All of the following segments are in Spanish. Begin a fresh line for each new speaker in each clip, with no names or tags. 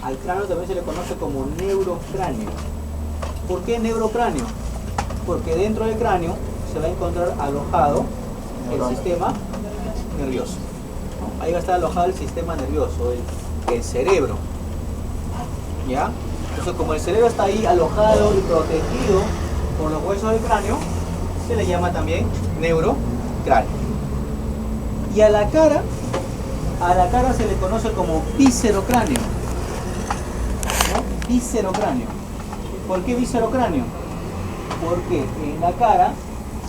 Al cráneo también se le conoce como neurocráneo. ¿Por qué neurocráneo? Porque dentro del cráneo se va a encontrar alojado el sistema nervioso. Ahí va a estar alojado el sistema nervioso, el cerebro. ¿Ya? Entonces, como el cerebro está ahí alojado y protegido por los huesos del cráneo, se le llama también neurocráneo. Y a la cara se le conoce como viscerocráneo. ¿No? Viscerocráneo. ¿Por qué viscerocráneo? Porque en la cara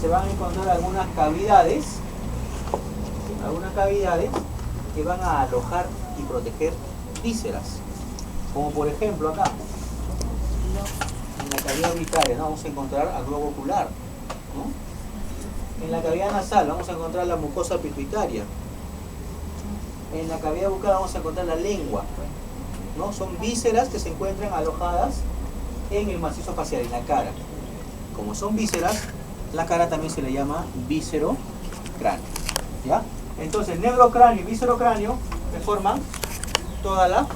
se van a encontrar algunas cavidades que van a alojar y proteger vísceras. Como por ejemplo acá, en la cavidad urinaria, ¿no? Vamos a encontrar al globo ocular, ¿no? En la cavidad nasal vamos a encontrar la mucosa pituitaria. En la cavidad bucal vamos a encontrar la lengua, ¿no? Son vísceras que se encuentran alojadas en el macizo facial, en la cara. Como son vísceras, la cara también se le llama viscerocráneo. ¿Ya? Entonces, neurocráneo y viscerocráneo forman toda la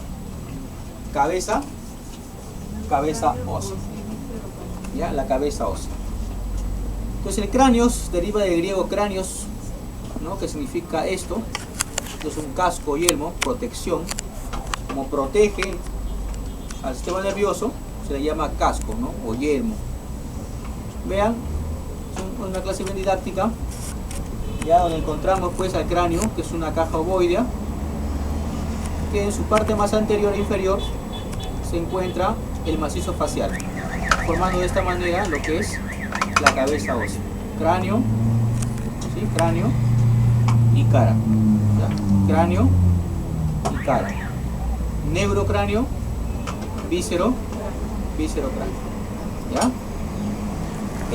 cabeza ósea. ¿Ya? La cabeza ósea. Entonces, el cráneo deriva del griego cráneos, ¿no? Que significa esto. Es un casco o yelmo, protección. Como protege al sistema nervioso, se le llama casco, ¿no? O yelmo. Vean, es una clase bien didáctica, ya donde encontramos pues al cráneo, que es una caja ovoidea, que en su parte más anterior e inferior se encuentra el macizo facial, formando de esta manera lo que es la cabeza ósea. Cráneo, ¿sí? Cráneo y cara. ¿Ya? Cráneo y cara. Neurocráneo, viscerocráneo. ¿Ya?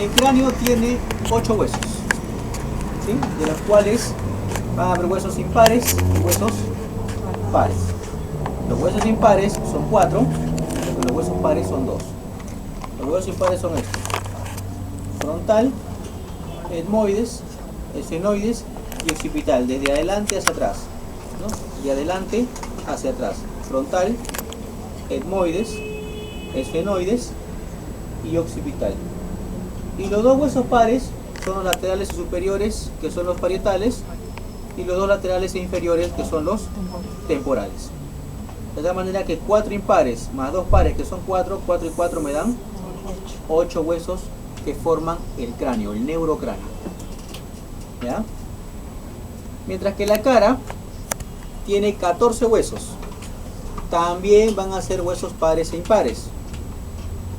El cráneo tiene 8 huesos, ¿sí? De los cuales van a haber huesos impares y huesos pares. Los huesos impares son 4 y los huesos pares son 2. Los huesos impares son estos: frontal, etmoides, esfenoides y occipital, desde adelante hacia atrás, ¿no? De adelante hacia atrás. Frontal, etmoides, esfenoides y occipital. Y los 2 huesos pares son los laterales y superiores, que son los parietales, y los 2 laterales e inferiores, que son los temporales. De tal manera que 4 impares más 2 pares, que son 4, 4 y 4 me dan 8 huesos que forman el cráneo, el neurocráneo. ¿Ya? Mientras que la cara tiene 14 huesos. También van a ser huesos pares e impares.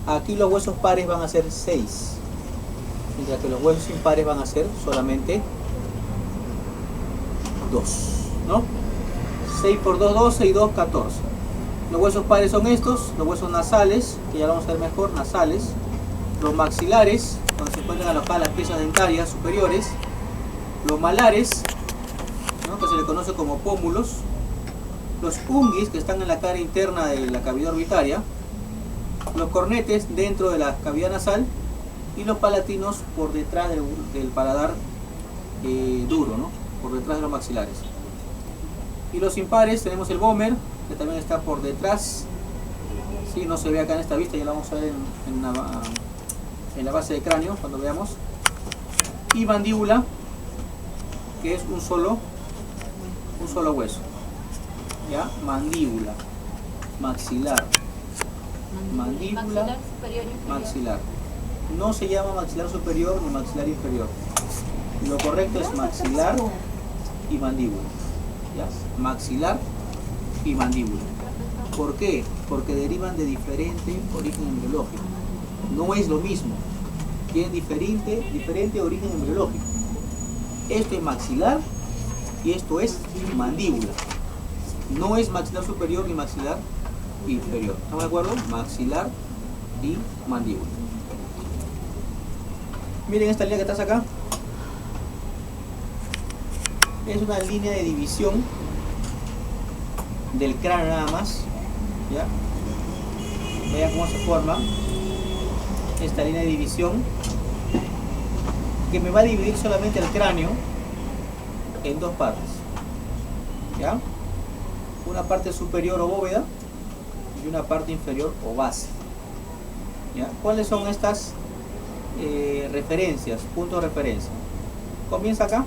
Aquí los huesos pares van a ser 6. Mientras que los huesos impares van a ser solamente 2, ¿no? 6 por 2, 12 y 2, 14. Los huesos pares son estos: los huesos nasales, que ya lo vamos a ver mejor, nasales. Los maxilares, donde se encuentran alojadas las piezas dentarias superiores. Los malares, ¿no? Que se le conoce como pómulos. Los unguis, que están en la cara interna de la cavidad orbitaria. Los cornetes dentro de la cavidad nasal. Y los palatinos por detrás del paladar duro, ¿no? Por detrás de los maxilares. Y los impares tenemos el vómer, que también está por detrás. Sí, no se ve acá en esta vista, ya lo vamos a ver en la base del cráneo cuando veamos. Y mandíbula, que es un solo hueso. ¿Ya? Mandíbula, maxilar, mandíbula,
maxilar superior, inferior.
maxilar. No se llama maxilar superior ni maxilar inferior. Lo correcto es maxilar y mandíbula. ¿Ya? Maxilar y mandíbula. ¿Por qué? Porque derivan de diferente origen embriológico. No es lo mismo. Tienen diferente origen embriológico. Esto es maxilar y esto es mandíbula. No es maxilar superior ni maxilar inferior. ¿Estamos de acuerdo? Maxilar y mandíbula. Miren esta línea que está acá. Es una línea de división del cráneo nada más. ¿Ya? Vean cómo se forma esta línea de división, que me va a dividir solamente el cráneo en 2 partes. ¿Ya? Una parte superior o bóveda y una parte inferior o base. ¿Ya? ¿Cuáles son estas referencias, puntos de referencia? Comienza acá,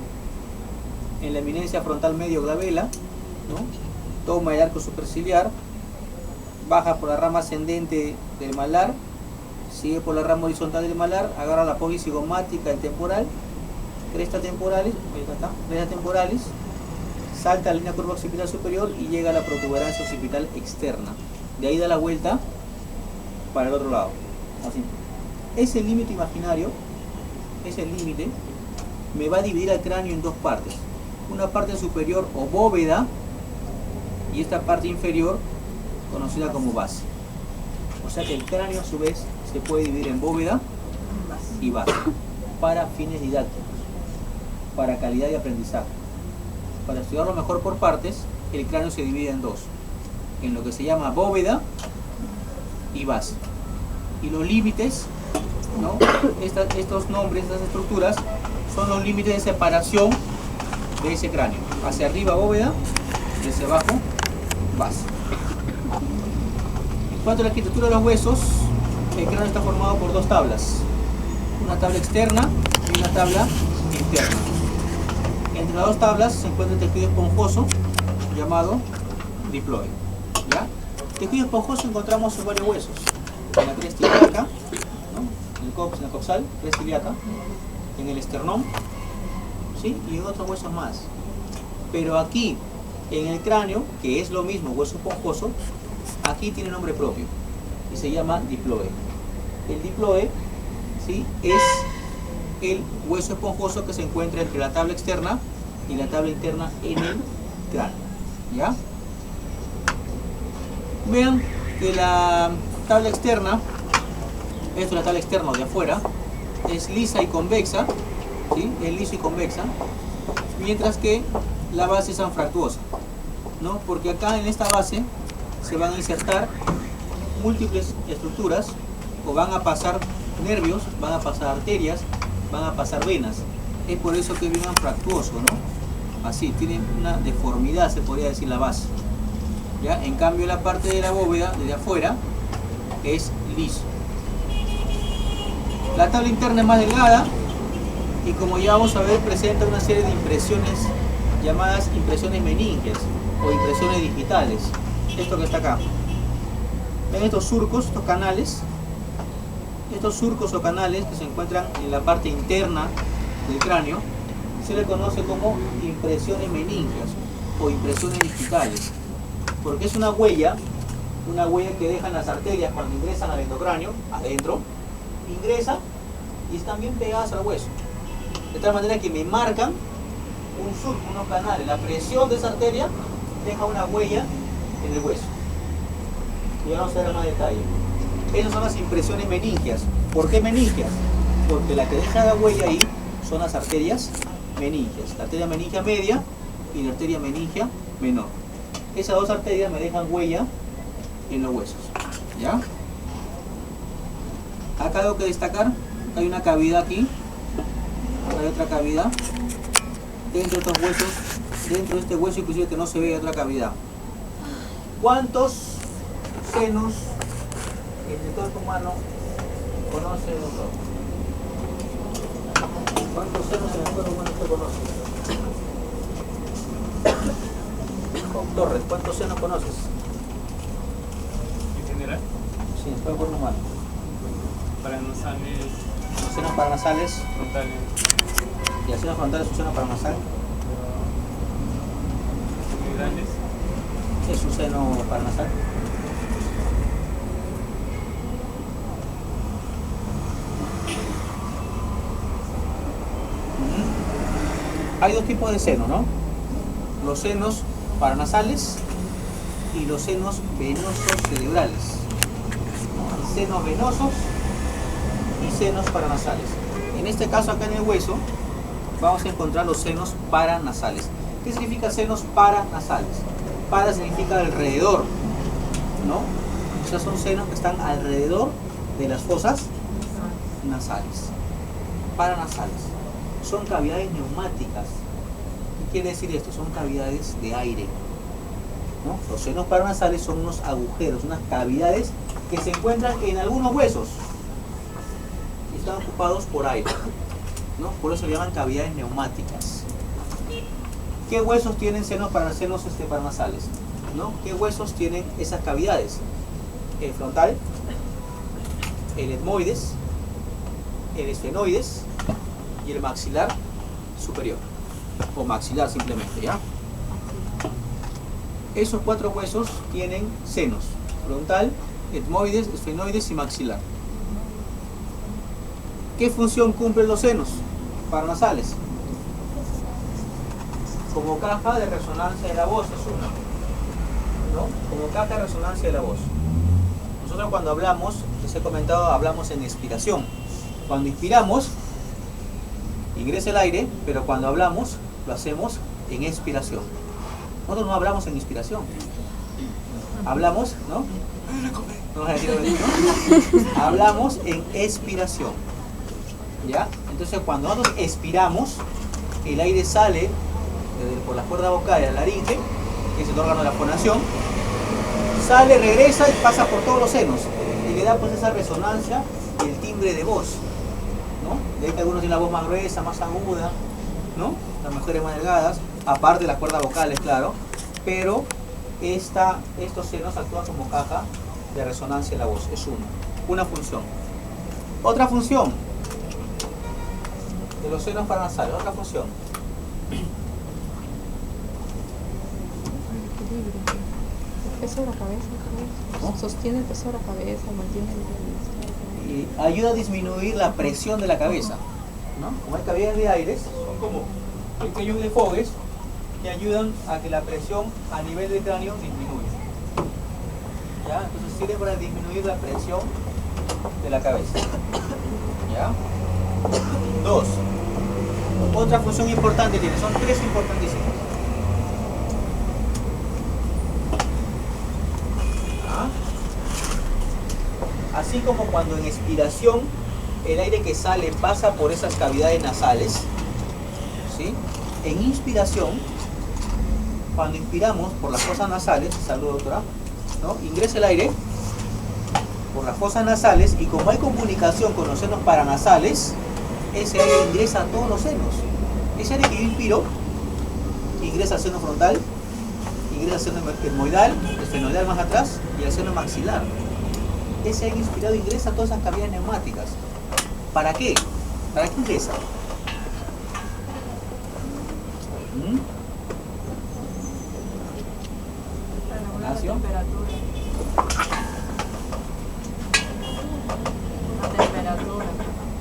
en la eminencia frontal medio glabela, ¿no? Toma el arco superciliar, baja por la rama ascendente del malar, sigue por la rama horizontal del malar, agarra la apófisis cigomática del temporal, cresta temporalis, salta la línea curva occipital superior y llega a la protuberancia occipital externa. De ahí da la vuelta para el otro lado. Así. Ese límite imaginario, ese límite, me va a dividir el cráneo en dos partes. Una parte superior o bóveda y esta parte inferior conocida como base. O sea que el cráneo a su vez se puede dividir en bóveda y base para fines didácticos, para calidad de aprendizaje. Para estudiarlo mejor por partes, el cráneo se divide en dos, en lo que se llama bóveda y base. Y los límites, ¿no? Estos nombres, estas estructuras, son los límites de separación de ese cráneo. Hacia arriba bóveda, hacia abajo base. En cuanto a la arquitectura de los huesos, el cráneo está formado por dos tablas. Una tabla externa y una tabla interna. Entre las dos tablas se encuentra el tejido esponjoso llamado diploide. ¿Ya? El tejido esponjoso encontramos en varios huesos. En la cresta ilíaca, ¿no? En el cox, en la coxal, cresta ilíaca, en el esternón, ¿sí? Y en otros huesos más. Pero aquí, en el cráneo, que es lo mismo, hueso esponjoso, aquí tiene nombre propio y se llama diploide. El diploide, ¿sí? Es el hueso esponjoso que se encuentra entre la tabla externa y la tabla interna en el cráneo. ¿Ya? Vean que la tabla externa, esto es la tabla externa de afuera, es lisa y convexa, ¿sí? Es liso y convexa, mientras que la base es anfractuosa, ¿no? Porque acá en esta base se van a insertar múltiples estructuras, o van a pasar nervios, van a pasar arterias, van a pasar venas. Es por eso que es bien anfractuoso, ¿no? Así, tiene una deformidad, se podría decir, la base. ¿Ya? En cambio, la parte de la bóveda, desde afuera, es liso. La tabla interna es más delgada y, como ya vamos a ver, presenta una serie de impresiones llamadas impresiones meningias o impresiones digitales. Esto que está acá. Ven estos surcos, estos canales. Estos surcos o canales que se encuentran en la parte interna del cráneo se le conoce como impresiones meningias o impresiones digitales, porque es una huella que dejan las arterias cuando ingresan al endocráneo, adentro, ingresan y están bien pegadas al hueso, de tal manera que me marcan un surco, unos canales. La presión de esa arteria deja una huella en el hueso. Y ahora vamos a ver más detalle. Esas son las impresiones meningias. ¿Por qué meningias? Porque la que deja la huella ahí son las arterias meningias. La arteria meningia media y la arteria meningia menor. Esas dos arterias me dejan huella en los huesos. ¿Ya? Acá tengo que destacar, hay una cavidad aquí, hay otra cavidad. Dentro de estos huesos, dentro de este hueso inclusive que no se ve, otra cavidad. ¿Cuántos senos en el cuerpo humano conoce el doctor? ¿Cuántos senos en el cuerpo humano usted conoce? Torres, ¿cuántos senos conoces?
¿En general?
Sí, en todo el cuerpo humano.
Paranasales,
Los senos paranasales,
frontales,
y el seno frontal es un seno paranasal,
muy grandes.
es un seno paranasal. Hay dos tipos de senos, ¿no? Los senos paranasales y los senos venosos cerebrales. Hay senos venosos y senos paranasales. En este caso, acá en el hueso, vamos a encontrar los senos paranasales. ¿Qué significa senos paranasales? Para significa alrededor, ¿no? O sea, son senos que están alrededor de las fosas nasales. Paranasales. Son cavidades neumáticas. ¿Qué quiere decir esto? Son cavidades de aire. ¿no? Los senos paranasales son unos agujeros, unas cavidades que se encuentran en algunos huesos y están ocupados por aire, ¿no? Por eso se llaman cavidades neumáticas. ¿Qué huesos tienen senos paranasales? ¿No? ¿Qué huesos tienen esas cavidades? El frontal, el etmoides, el esfenoides y el maxilar superior, o maxilar simplemente, ¿ya? Esos 4 huesos tienen senos: frontal, etmoides, esfenoides y maxilar. ¿Qué función cumplen los senos paranasales? Como caja de resonancia de la voz, es uno, ¿no? Como caja de resonancia de la voz. Nosotros cuando hablamos, les he comentado, hablamos en expiración. Cuando inspiramos, ingresa el aire, pero cuando hablamos, lo hacemos en expiración. Nosotros no hablamos en inspiración. Hablamos, ¿no? No vas a decir, ¿no? Hablamos en expiración. ¿Ya? Entonces cuando nosotros expiramos, el aire sale por la cuerda vocal de la laringe, que es el órgano de la fonación, sale, regresa y pasa por todos los senos y le da pues esa resonancia y el timbre de voz, ¿no? De ahí que algunos tienen la voz más gruesa, más aguda, ¿no? Las mujeres más delgadas, aparte de las cuerdas vocales, claro, pero estos senos actúan como caja de resonancia de la voz, es una función. Otra función de los senos paranasales, otra función.
El peso de la cabeza, ¿no? Sostiene el peso de la cabeza, mantiene el
Y ayuda a disminuir la presión de la cabeza, ¿no? Como hay cavidades de aire, son como pequeños defogues que ayudan a que la presión a nivel del cráneo disminuya. ¿Ya? Entonces sirve para disminuir la presión de la cabeza. ¿Ya? 2. Otra función importante tiene, son 3 importantísimas. Así como cuando en expiración el aire que sale pasa por esas cavidades nasales, ¿sí? En inspiración, cuando inspiramos por las fosas nasales, salud doctora, ¿no? Ingresa el aire por las fosas nasales y como hay comunicación con los senos paranasales, ese aire ingresa a todos los senos. Ese aire que yo inspiro ingresa al seno frontal, ingresa al seno etmoidal, el esfenoidal más atrás y al seno maxilar. Ese aire inspirado ingresa a todas esas cavidades neumáticas. ¿Para qué? ¿Para qué ingresa?
Para regular la temperatura. La temperatura.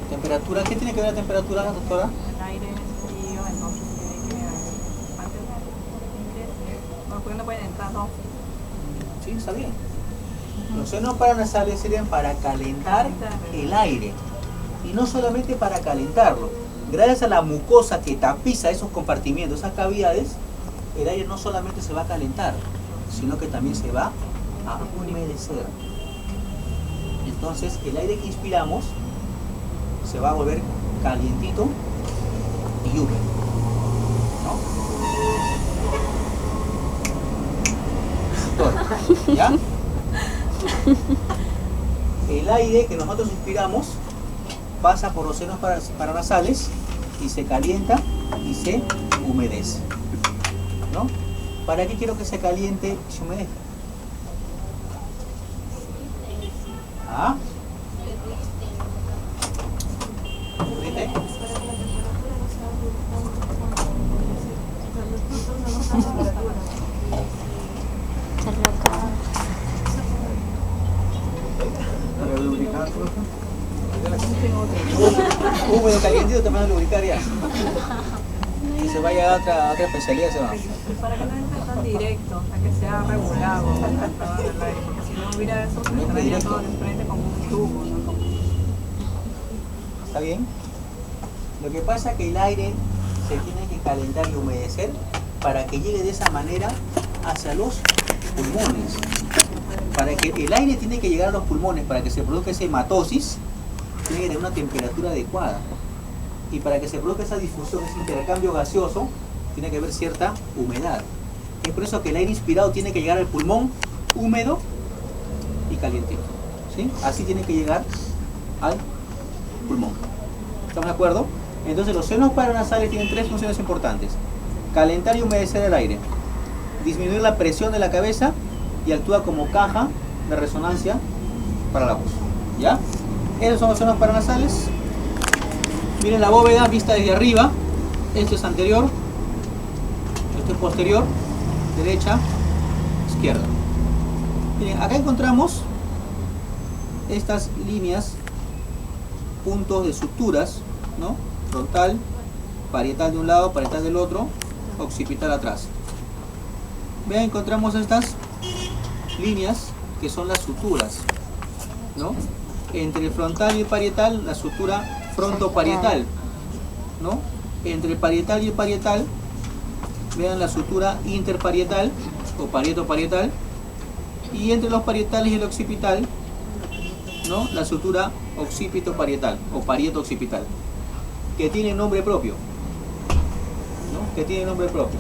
¿Temperatura? ¿Qué tiene que ver la temperatura, doctora?
El aire es frío, entonces tiene que antes no, porque no pueden entrar dos.
Sí, está bien. Los senos paranasales sirven para calentar el aire y no solamente para calentarlo. Gracias a la mucosa que tapiza esos compartimientos, esas cavidades, el aire no solamente se va a calentar, sino que también se va a humedecer. Entonces el aire que inspiramos se va a volver calientito y húmedo, ¿no? ¿Ya? El aire que nosotros inspiramos pasa por los senos paranasales y se calienta y se humedece, ¿no? ¿Para qué quiero que se caliente y se humedezca? ¿Ah? ¿Viste? Para lubricar, húmedo, caliente, te van a lubricar ya. Y se vaya a otra especialidad, se va.
Para que no entre tan directo, a que sea regulado, porque si no hubiera eso, se entraría todo de frente como un tubo, ¿no?
¿Está bien? Lo que pasa es que el aire se tiene que calentar y humedecer para que llegue de esa manera hacia los pulmones. Para que el aire tiene que llegar a los pulmones, para que se produzca esa hematosis, tiene que tener una temperatura adecuada. Y para que se produzca esa difusión, ese intercambio gaseoso, tiene que haber cierta humedad. Es por eso que el aire inspirado tiene que llegar al pulmón húmedo y calientito, ¿sí? Así tiene que llegar al pulmón. ¿Estamos de acuerdo? Entonces los senos paranasales tienen tres funciones importantes: calentar y humedecer el aire, disminuir la presión de la cabeza y actúa como caja de resonancia para la voz. ¿Ya? Esos son los senos paranasales. Miren la bóveda vista desde arriba. Esto es anterior, esto es posterior, derecha, izquierda. Miren, acá encontramos estas líneas, puntos de suturas, ¿no? Frontal, parietal de un lado, parietal del otro, occipital atrás. Vean, encontramos estas líneas que son las suturas, ¿no? Entre el frontal y el parietal, la sutura frontoparietal, ¿no? Entre el parietal y el parietal, vean la sutura interparietal o parieto-parietal, y entre los parietales y el occipital, ¿no? La sutura occipito-parietal o parieto-occipital, que tiene nombre propio, ¿no? Que tiene nombre propio.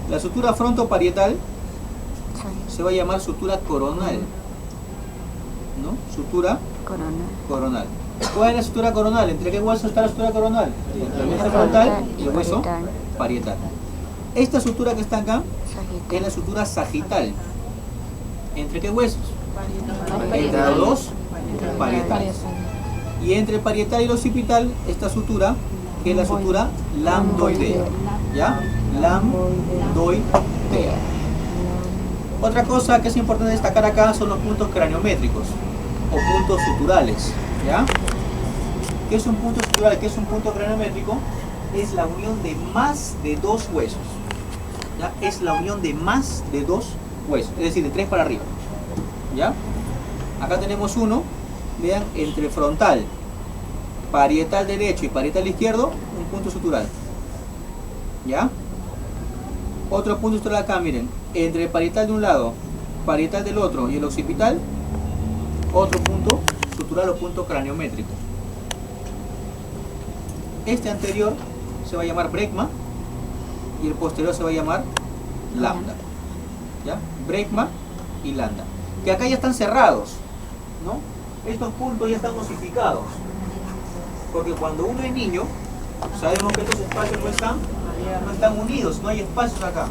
La sutura frontoparietal se va a llamar sutura coronal, ¿no? Sutura coronal. ¿Cuál es la sutura coronal? ¿Entre qué hueso está la sutura coronal? Entre el hueso frontal y el hueso parietal. Esta sutura que está acá es la sutura sagital. ¿Entre qué huesos? Entre los dos parietales. Y entre el parietal y el occipital, esta sutura, que es la sutura lambdoidea. ¿Ya? Lambdoidea. Otra cosa que es importante destacar acá son los puntos craniométricos o puntos suturales. ¿Ya? ¿Qué es un punto sutural? ¿Qué es un punto craniométrico? Es la unión de más de dos huesos. ¿Ya? Es la unión de más de dos huesos, es decir, de 3 para arriba. ¿Ya? Acá tenemos uno, vean, entre frontal, parietal derecho y parietal izquierdo, un punto sutural. ¿Ya? Otro punto sutural acá, miren, entre el parietal de un lado, parietal del otro y el occipital, otro punto sutural o punto craniométrico. Este anterior se va a llamar brecma y el posterior se va a llamar lambda. ¿Ya? Brecma y lambda. Que acá ya están cerrados, ¿no? Estos puntos ya están osificados. Porque cuando uno es niño, sabemos que estos espacios no están unidos, no hay espacios acá,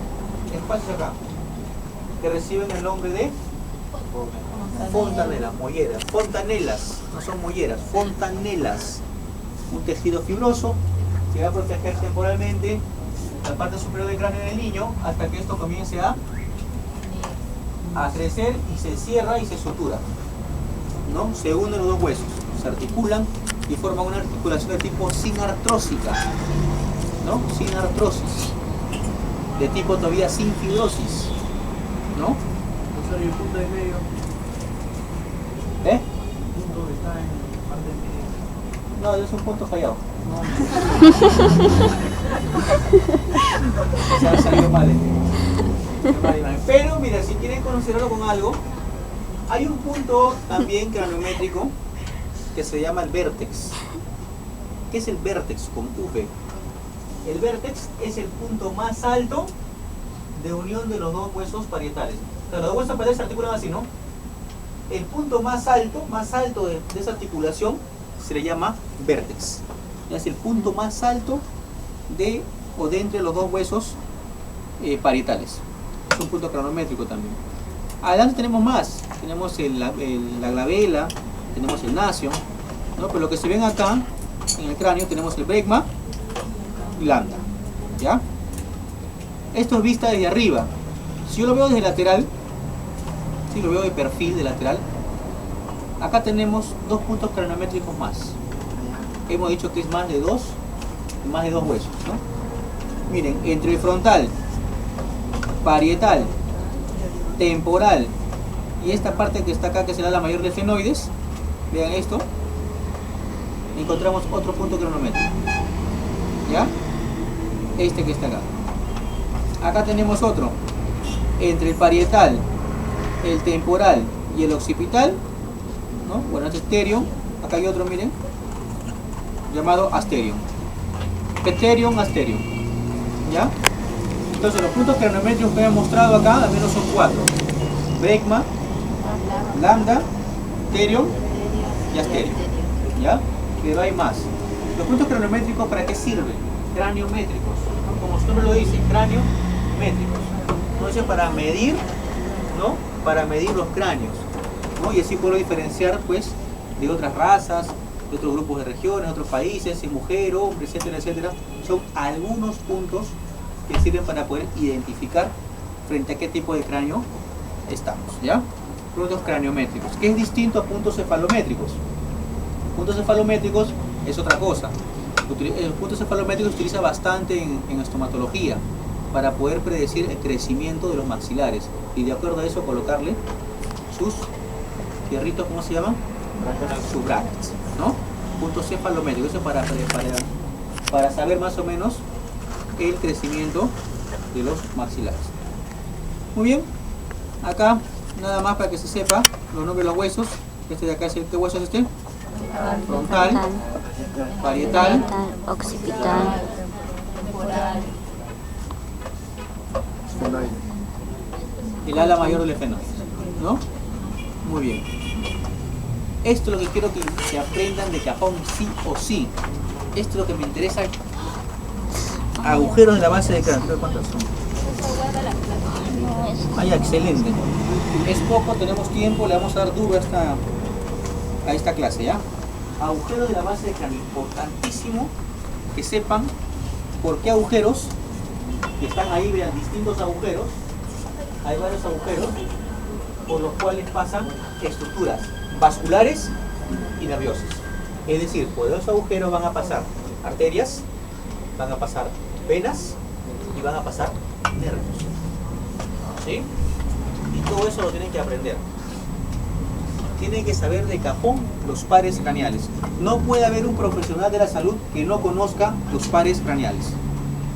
que reciben el nombre de fontanelas, molleras, fontanelas, no son molleras, fontanelas. Un tejido fibroso que va a proteger temporalmente la parte superior del cráneo del niño hasta que esto comience a crecer y se cierra y se sutura, ¿no? Se unen los dos huesos, se articulan y forman una articulación de tipo sinartrósica, ¿no? Sinartrosis, de tipo todavía sin fibrosis, ¿no?
¿Y el punto de medio?
¿Eh?
El punto que está en la parte de medio.
No, es un punto fallado. Se salió mal. Pero mira, si quieren conocerlo con algo, hay un punto también craniométrico que se llama el vértex. ¿Qué es el vértex con V? El vértex es el punto más alto de unión de los dos huesos parietales. O sea, los dos huesos parietales se articulan así, ¿no? El punto más alto de esa articulación se le llama vértex. Es el punto más alto de o de entre los dos huesos parietales. Es un punto craniométrico también. Adelante tenemos más. Tenemos la glabela, tenemos el nacio, ¿no? Pero lo que se ven acá en el cráneo tenemos el brecma y lambda. ¿Ya? Esto es vista desde arriba. Si yo lo veo desde lateral, si lo veo de perfil de lateral, acá tenemos dos puntos craniométricos más. Hemos dicho que es más de dos huesos, ¿no? Miren, entre el frontal, parietal, temporal y esta parte que está acá, que será la mayor de senoides, vean esto, encontramos otro punto craniométrico. ¿Ya? Este que está acá. Acá tenemos otro, entre el parietal, el temporal y el occipital, ¿no? Bueno, este es terion. Acá hay otro, miren, llamado asterion. Pterion, asterion. ¿Ya? Entonces los puntos craniométricos que he mostrado acá al menos son 4. Bregma, lambda, terion y asterion. ¿Ya? Pero hay más. Los puntos craniométricos, ¿para qué sirven? Craniométricos. Como su nombre lo dice, craniométricos. Entonces para medir, ¿no? Para medir los cráneos, ¿no? Y así puedo diferenciar, pues, de otras razas, de otros grupos de regiones, otros países, si mujer, hombre, etcétera, etcétera. Son algunos puntos que sirven para poder identificar frente a qué tipo de cráneo estamos, ¿ya? Puntos craniométricos, que es distinto a puntos cefalométricos. Puntos cefalométricos es otra cosa. Los puntos cefalométricos se utiliza bastante en estomatología para poder predecir el crecimiento de los maxilares y de acuerdo a eso colocarle sus fierritos, ¿cómo se llaman? Sus brackets, ¿no? Puntos cefalométricos, eso para saber más o menos el crecimiento de los maxilares. Muy bien, acá nada más para que se sepa los nombres de los huesos. Este de acá es el, ¿qué hueso es este? Frontal, parietal,
occipital,
el ala mayor del efeno, ¿no? Muy bien. Esto es lo que quiero que aprendan de cajón sí o sí. Esto es lo que me interesa. Agujeros de la base de cráneo. ¿Cuántos son? Ah, ya, excelente. Es poco, tenemos tiempo, le vamos a dar duro a esta clase, ¿ya? Agujeros de la base de cráneo. Importantísimo que sepan por qué agujeros, que están ahí, vean, distintos agujeros. Hay varios agujeros por los cuales pasan estructuras vasculares y nerviosas. Es decir, por esos agujeros van a pasar arterias, van a pasar venas y van a pasar nervios. ¿Sí? Y todo eso lo tienen que aprender. Tienen que saber de cajón los pares craneales. No puede haber un profesional de la salud que no conozca los pares craneales.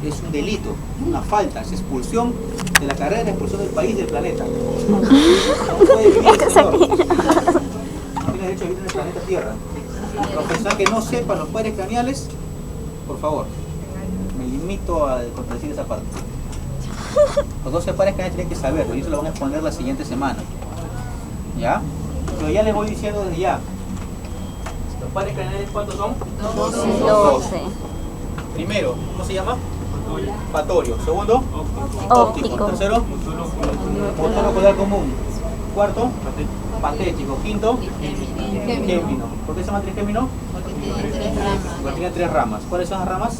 Es un delito, una falta, es expulsión de la carrera, expulsión del país, del planeta. No puede vivir el señor. No tiene derecho a vivir en el planeta Tierra. Profesional que no sepa los pares craneales, por favor, me limito a contradecir esa parte. Los 12 pares craneales tienen que saberlo y eso lo van a exponer la siguiente semana. ¿Ya? Pero ya les voy diciendo desde ya. ¿Los pares craneales cuántos son?
12.
Primero, ¿cómo se llama? Patorio. Segundo,
Óptico.
Tercero, motor ocular común. Cuarto, patético. Quinto, trigémino. ¿Por qué se llama trigémino? Porque tiene 3 ramas. ¿Cuáles son las ramas?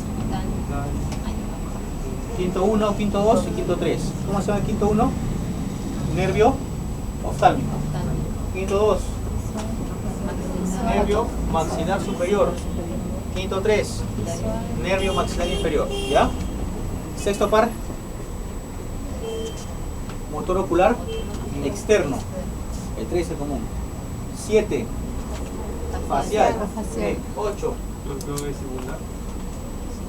Quinto 1, quinto 2 y quinto 3. ¿Cómo se llama el quinto 1? Nervio oftálmico. Quinto 2, nervio maxilar superior. Quinto 3, nervio maxilar inferior. ¿Ya? Sexto par, motor ocular externo. El 3 es el común. 7, facial. 8,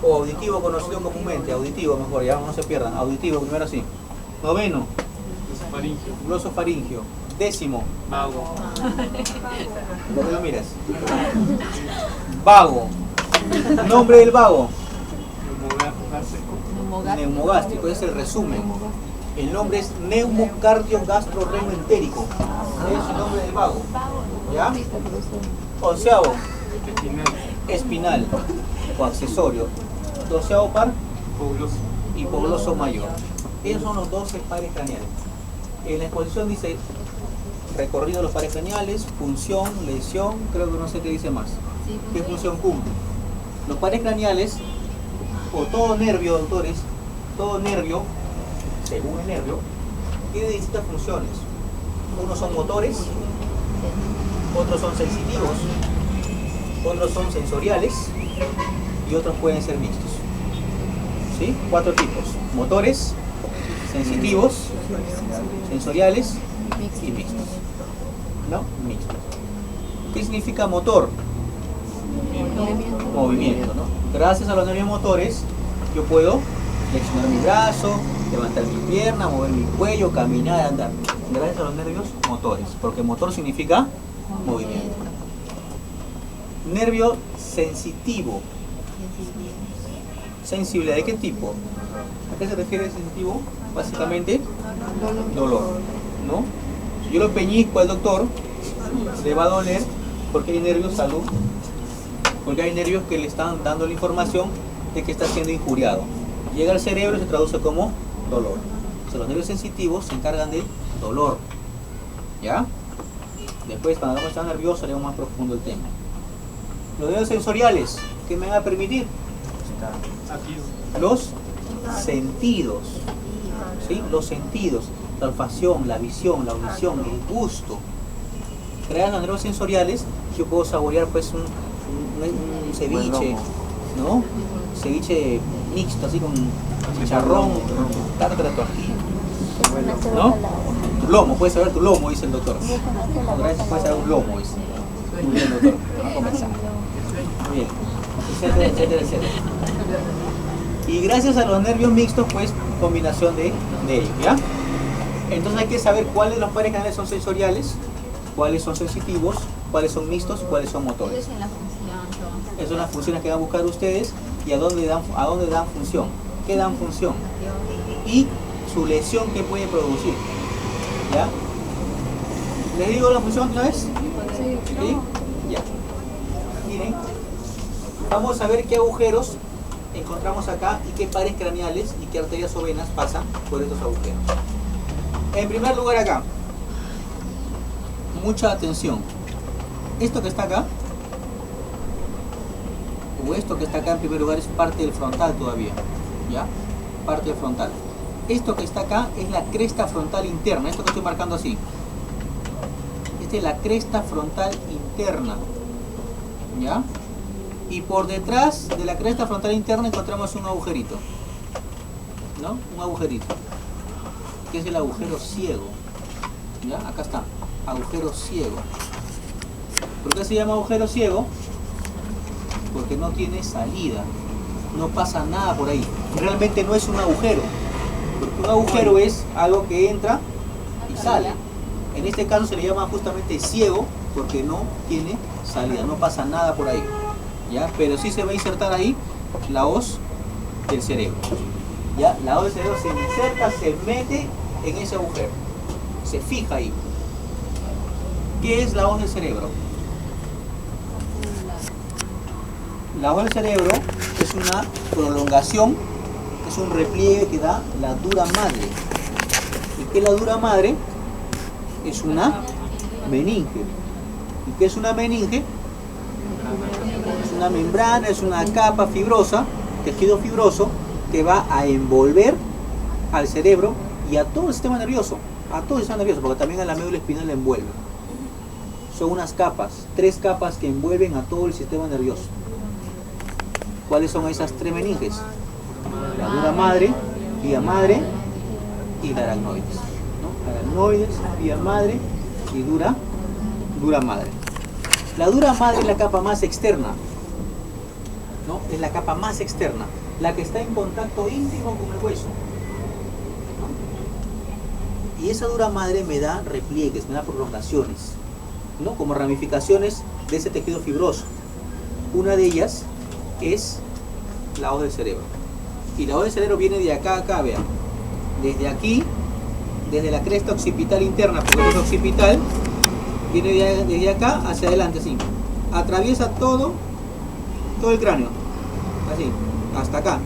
o auditivo conocido comúnmente. Auditivo mejor, ya no se pierdan. Auditivo primero así. Noveno, glosofaringio. Décimo,
Vago.
¿por qué lo miras? Vago. Nombre del vago. Neumogástrico, ese es el resumen. El nombre es neumocardio-gastrorreno-entérico. Es el nombre del vago. ¿Ya? Onceavo, espinal o accesorio. Doceavo par, hipogloso mayor. Esos son los 12 pares craneales. En la exposición dice recorrido de los pares craneales, función, lesión, creo que no sé qué dice más. ¿Qué función cumple? Los pares craneales, o todo nervio, doctores, todo nervio, según el nervio, tiene distintas funciones. Unos son motores, otros son sensitivos, otros son sensoriales y otros pueden ser mixtos. ¿Sí? 4 tipos: motores, sensitivos, sensoriales y mixtos. ¿No? Mixtos. ¿Qué significa motor? Movimiento, ¿no? Gracias a los nervios motores yo puedo flexionar mi brazo, levantar mi pierna, mover mi cuello, caminar, andar. Gracias a los nervios motores, porque motor significa movimiento. Nervio sensitivo. Sensibilidad, ¿de qué tipo? ¿A qué se refiere sensitivo? Básicamente, dolor, ¿no? Si yo lo peñizco al doctor, le va a doler porque hay nervios, salud, porque hay nervios que le están dando la información de que está siendo injuriado. Llega al cerebro y se traduce como dolor. O sea, los nervios sensitivos se encargan del dolor, ¿ya? Después, cuando uno está nervioso, haremos más profundo el tema. Los nervios sensoriales, ¿qué me van a permitir?
Aquí.
Los sentidos, ¿sí? Los sentidos, la olfacción, la visión, la audición, el gusto. Crean los nervios sensoriales, yo puedo saborear pues un ceviche, ¿no? Ceviche mixto, así con chicharrón, tártara, ají, ¿no? Tu lomo, puedes saber tu lomo, dice el doctor. Gracias, puedes saber un lomo, dice. Muy bien, doctor, vamos a comenzar. Muy bien, etcétera, etcétera, etcétera. Y gracias a los nervios mixtos, pues, combinación de ellos, ¿ya? Entonces hay que saber cuáles de los pares canales son sensoriales, cuáles son sensitivos, cuáles son mixtos y cuáles son motores. Esas son las funciones que van a buscar ustedes y a dónde dan función, qué dan función y su lesión que puede producir, ¿ya? ¿Les digo la función otra vez? ¿Sí? Ya. Miren, vamos a ver qué agujeros encontramos acá y qué pares craneales y qué arterias o venas pasan por estos agujeros. En primer lugar acá, mucha atención. Esto que está acá, o esto que está acá en primer lugar es parte del frontal todavía, ¿ya? Parte del frontal. Esto que está acá es la cresta frontal interna, esto que estoy marcando así. Esta es la cresta frontal interna, ¿ya? Y por detrás de la cresta frontal interna encontramos un agujerito, ¿no? Un agujerito, que es el agujero ciego, ¿ya? Acá está, agujero ciego. ¿Por qué se llama agujero ciego? Porque no tiene salida, no pasa nada por ahí. Realmente no es un agujero, porque un agujero es algo que entra y sale. En este caso se le llama justamente ciego porque no tiene salida, no pasa nada por ahí, ¿ya? Pero sí se va a insertar ahí la hoz del cerebro, ¿ya? La hoz del cerebro se inserta, se mete en ese agujero, se fija ahí. ¿Qué es la hoz del cerebro? La hoz del cerebro es una prolongación, es un repliegue que da la dura madre. ¿Y qué es la dura madre? Es una meninge. ¿Y qué es una meninge? Es una membrana, es una capa fibrosa, tejido fibroso, que va a envolver al cerebro y a todo el sistema nervioso. A todo el sistema nervioso, porque también a la médula espinal la envuelve. Son unas capas, 3 capas que envuelven a todo el sistema nervioso. ¿Cuáles son esas 3 meninges? La dura madre, vía madre y la aracnoides, ¿no? Aracnoides, vía madre y dura madre. La dura madre es la capa más externa, ¿no? Es la capa más externa, la que está en contacto íntimo con el hueso, ¿no? Y esa dura madre me da repliegues, me da prolongaciones, ¿no? Como ramificaciones de ese tejido fibroso. Una de ellas es la hoz del cerebro. Y la hoz del cerebro viene de acá a acá, vean. Desde aquí, desde la cresta occipital interna, porque es occipital, viene desde acá hacia adelante, así. Atraviesa todo el cráneo, así, hasta acá.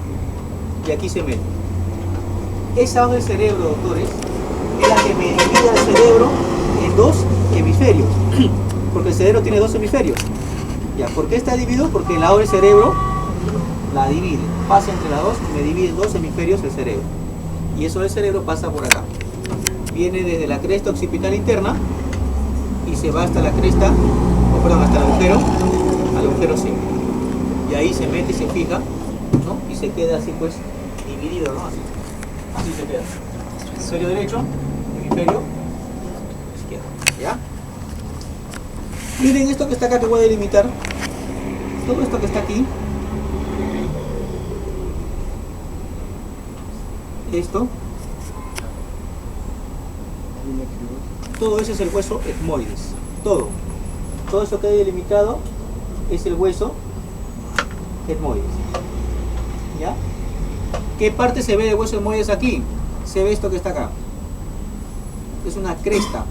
Y aquí se mete. Esa hoz del cerebro, doctores, es la que me divide el cerebro en 2 hemisferios. Porque el cerebro tiene 2 hemisferios. Ya, ¿por qué está dividido? Porque la hoz del cerebro la divide, pasa entre las dos y me divide en 2 hemisferios el cerebro. Y eso del cerebro pasa por acá. Viene desde la cresta occipital interna y se va hasta la cresta, hasta el agujero ciego. Y ahí se mete y se fija, ¿no? Y se queda así pues dividido, ¿no? Así se queda. Hemisferio derecho, hemisferio izquierdo, ¿ya? Miren esto que está acá que voy a delimitar. Todo esto que está aquí. Esto. Todo eso es el hueso etmoides. Todo. Todo eso que hay delimitado es el hueso etmoides. ¿Ya? ¿Qué parte se ve del hueso etmoides aquí? Se ve esto que está acá. Es una cresta.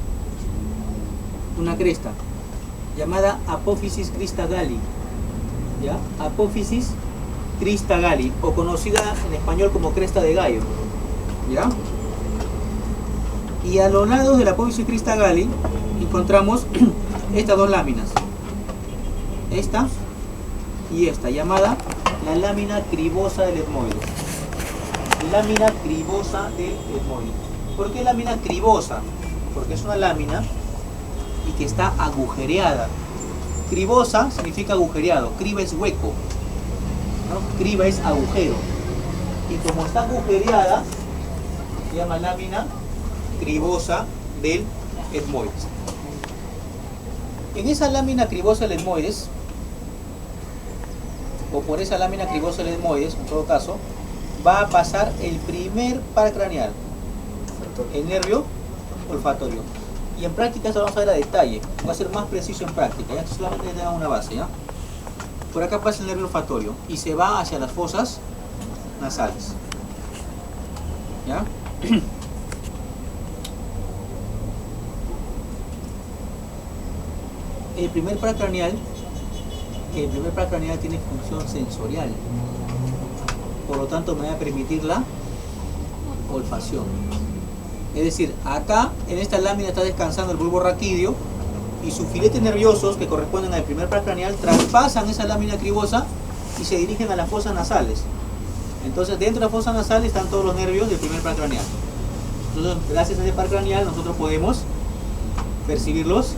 Una cresta. Llamada apófisis crista galli. ¿Ya? Apófisis crista galli. O conocida en español como cresta de gallo. ¿Ya? Y a los lados de la apófisis crista galli encontramos estas dos láminas. Esta y esta, llamada la lámina cribosa del etmoides. Lámina cribosa del etmoides. ¿Por qué lámina cribosa? Porque es una lámina y que está agujereada. Cribosa significa agujereado. Criba es hueco, ¿no? Criba es agujero. Y como está agujereada, se llama lámina cribosa del etmoides. En esa lámina cribosa del etmoides, o por esa lámina cribosa del etmoides, en todo caso, va a pasar el primer par craneal, el nervio olfatorio. Y en práctica esto lo vamos a ver a detalle, va a ser más preciso en práctica, ya que solamente tengan una base, ¿ya? Por acá pasa el nervio olfatorio y se va hacia las fosas nasales, ¿ya? El primer par craneal tiene función sensorial, por lo tanto me va a permitir la olfacción. Es decir, acá en esta lámina está descansando el bulbo raquídeo y sus filetes nerviosos que corresponden al primer par craneal traspasan esa lámina cribosa y se dirigen a las fosas nasales. Entonces dentro de la fosa nasal están todos los nervios del primer par craneal. Entonces gracias a ese par craneal nosotros podemos percibir los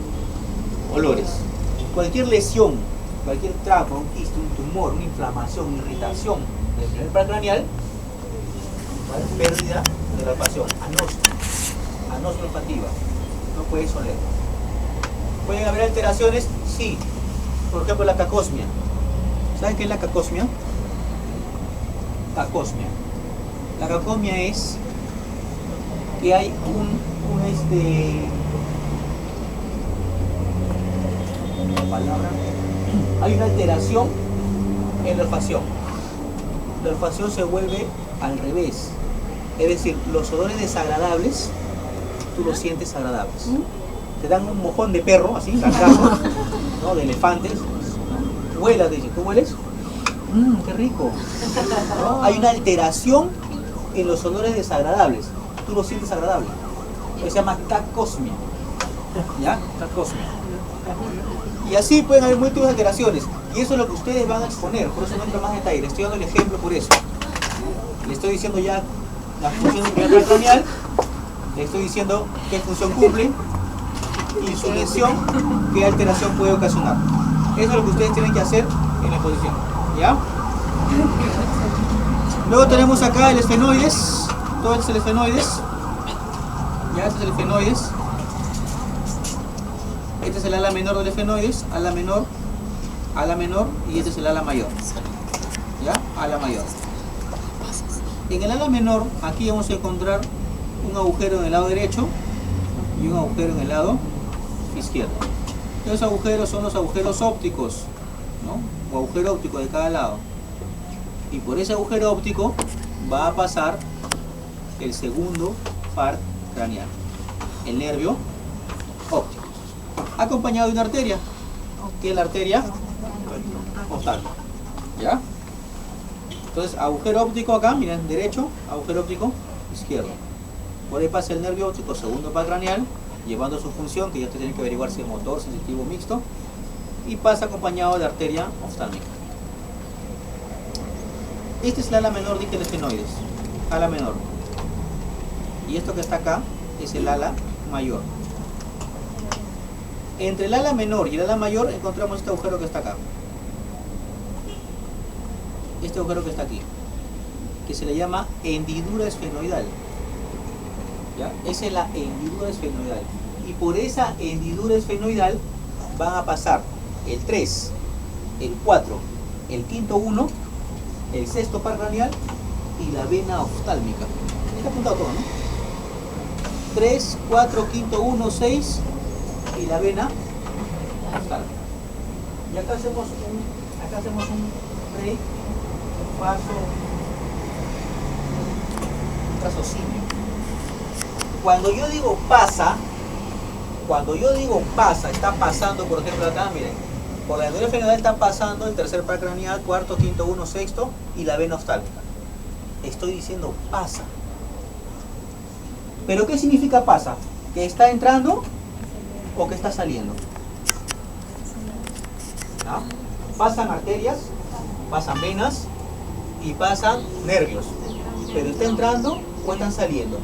olores. Cualquier lesión, cualquier trauma, un quiste, un tumor, una inflamación, una irritación del primer par craneal, pérdida de la olfacción, anosmia olfativa, no puedes oler. ¿Pueden haber alteraciones? Sí. Por ejemplo, la cacosmia. ¿Saben qué es la cacosmia? Cacosmia. La cacosmia es que hay hay una alteración en la olfacción. La olfacción se vuelve al revés. Es decir, los olores desagradables, tú los sientes agradables. Te dan un mojón de perro, así, carcajo, ¿no? De elefantes. Huelas, dices, ¿tú hueles? ¡Qué rico! ¿No? Hay una alteración en los olores desagradables. Tú los sientes agradables. Se llama cacosmia. ¿Ya? Cacosmia. Y así pueden haber múltiples alteraciones. Y eso es lo que ustedes van a exponer. Por eso no entro más en detalle. Les estoy dando el ejemplo por eso. Le estoy diciendo ya la función del primer par craneal. Le estoy diciendo qué función cumple. Y su lesión, qué alteración puede ocasionar. Eso es lo que ustedes tienen que hacer en la exposición. ¿Ya? Luego tenemos acá el esfenoides. Todo esto es el esfenoides. Ya, este es el esfenoides. Este es el ala menor del esfenoides, ala menor, y este es el ala mayor. ¿Ya? Ala mayor. En el ala menor, aquí vamos a encontrar un agujero en el lado derecho y un agujero en el lado izquierdo. Esos agujeros son los agujeros ópticos, ¿no? O agujero óptico de cada lado. Y por ese agujero óptico va a pasar el segundo par craneal, el nervio óptico, acompañado de una arteria, que es la arteria oftálmica. ¿Ya? Entonces, agujero óptico acá, miren, derecho, agujero óptico izquierdo. Por ahí pasa el nervio óptico, segundo par craneal, llevando su función, que ya tienen que averiguar si es motor, sensitivo o mixto, y pasa acompañado de arteria oftálmica. Este es el ala menor, dije el esfenoides, ala menor. Y esto que está acá es el ala mayor. Entre el ala menor y el ala mayor encontramos este agujero que está acá. Este agujero que está aquí, que se le llama hendidura esfenoidal. ¿Ya? Esa es la hendidura esfenoidal. Y por esa hendidura esfenoidal van a pasar el 3, el 4, el quinto 1, el sexto par craneal y la vena oftálmica. Está apuntado todo, ¿no? 3, 4, quinto 1, 6 y la vena oftálmica. Y acá hacemos un break, un paso raciocinio. Cuando yo digo pasa, está pasando, por ejemplo, acá, miren, por la endureza fenoidal está pasando el tercer par craneal, cuarto, quinto, uno, sexto y la vena oftálmica. Estoy diciendo pasa. ¿Pero qué significa pasa? ¿Que está entrando o que está saliendo? ¿No? Pasan arterias, pasan venas y pasan nervios. ¿Pero está entrando o están saliendo?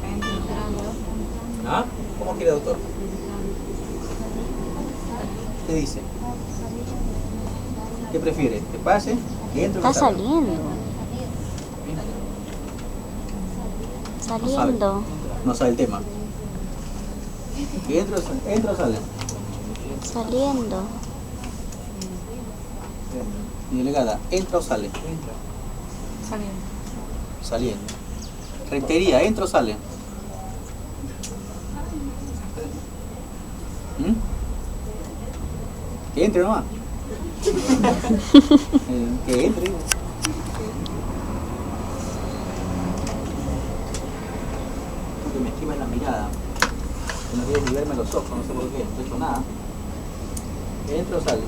¿Ah? ¿Cómo quiere, doctor? ¿Qué dice? ¿Qué prefiere? ¿Que pase? ¿Que entre o que
Está
salga?
saliendo. Saliendo.
No sabe el tema. ¿Que entra o sale?
Saliendo.
Mi delegada, ¿entra o sale?
Saliendo.
Saliendo. Rentería, ¿entra o sale? ¿Mm? Que entre nomás. Que entre. Que me esquiva en la mirada. Que no quiere ni verme los ojos, no sé por qué, no he hecho nada. Que entra o sale.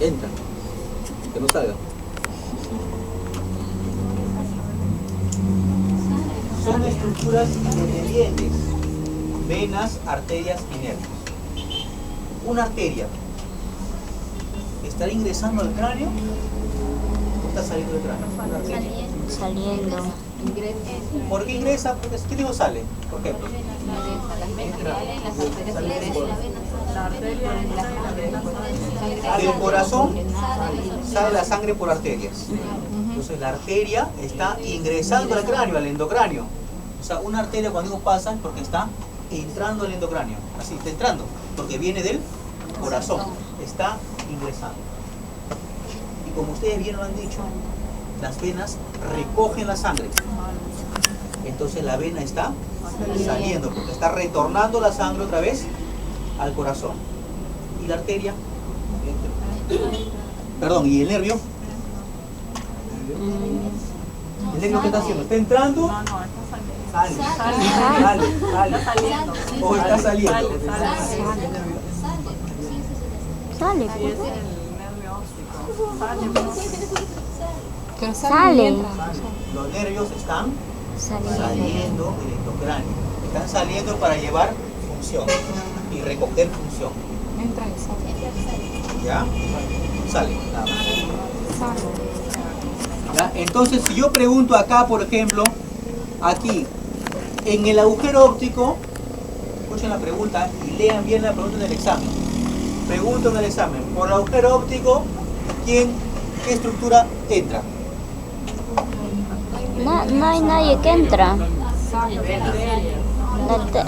Entra. Que no salga. Son estructuras independientes. Venas, arterias y nervios. Una arteria ¿estará ingresando al cráneo o está saliendo del cráneo? Una arteria.
Saliendo.
¿Por qué ingresa? Porque ¿qué digo sale? Por ejemplo. Del corazón sale la sangre por arterias. Entonces la arteria está ingresando al cráneo, al endocráneo. O sea, una arteria cuando digo pasa es porque está entrando al endocráneo. Así, está entrando, porque viene del corazón. Está ingresando. Y como ustedes bien lo han dicho, las venas recogen la sangre. Entonces la vena está saliendo, porque está retornando la sangre otra vez al corazón. Y la arteria, perdón, y el nervio. ¿El nervio qué está haciendo? ¿Está entrando?
No, está saliendo.
Sale.
Está saliendo.
O está saliendo.
Sale.
Sale.
Sí, es el nervio óptico. Sale.
Sale.
Los nervios están
Saliendo.
saliendo del endocráneo. Están saliendo para llevar función y recoger función.
Entra y sale.
¿Ya? Sale. Nada más. ¿Ya? Entonces, si yo pregunto acá, por ejemplo, aquí, en el agujero óptico, escuchen la pregunta y lean bien la pregunta en el examen. Pregunto en el examen, por el agujero óptico, ¿qué estructura entra?
No hay nadie que entra. La te-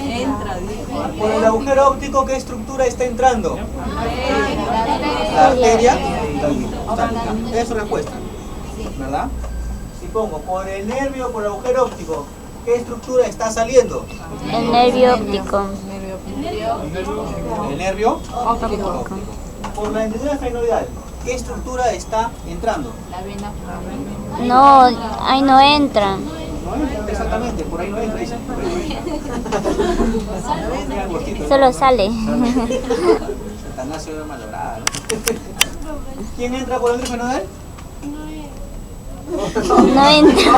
Entra, dijo.
Por el agujero óptico, ¿qué estructura está entrando? La arteria. Esa es su respuesta. ¿Verdad? Si pongo por el nervio, por el agujero óptico, ¿qué estructura está saliendo?
El nervio óptico.
El nervio
Óptico.
por la hendidura fenoidal, ¿qué estructura está entrando?
No, ahí no entra.
No entra, exactamente, por ahí no entra, dice.
Solo sale.
Satanás era malograda, ¿no? ¿Quién entra por el hendidura fenoidal?
No entra.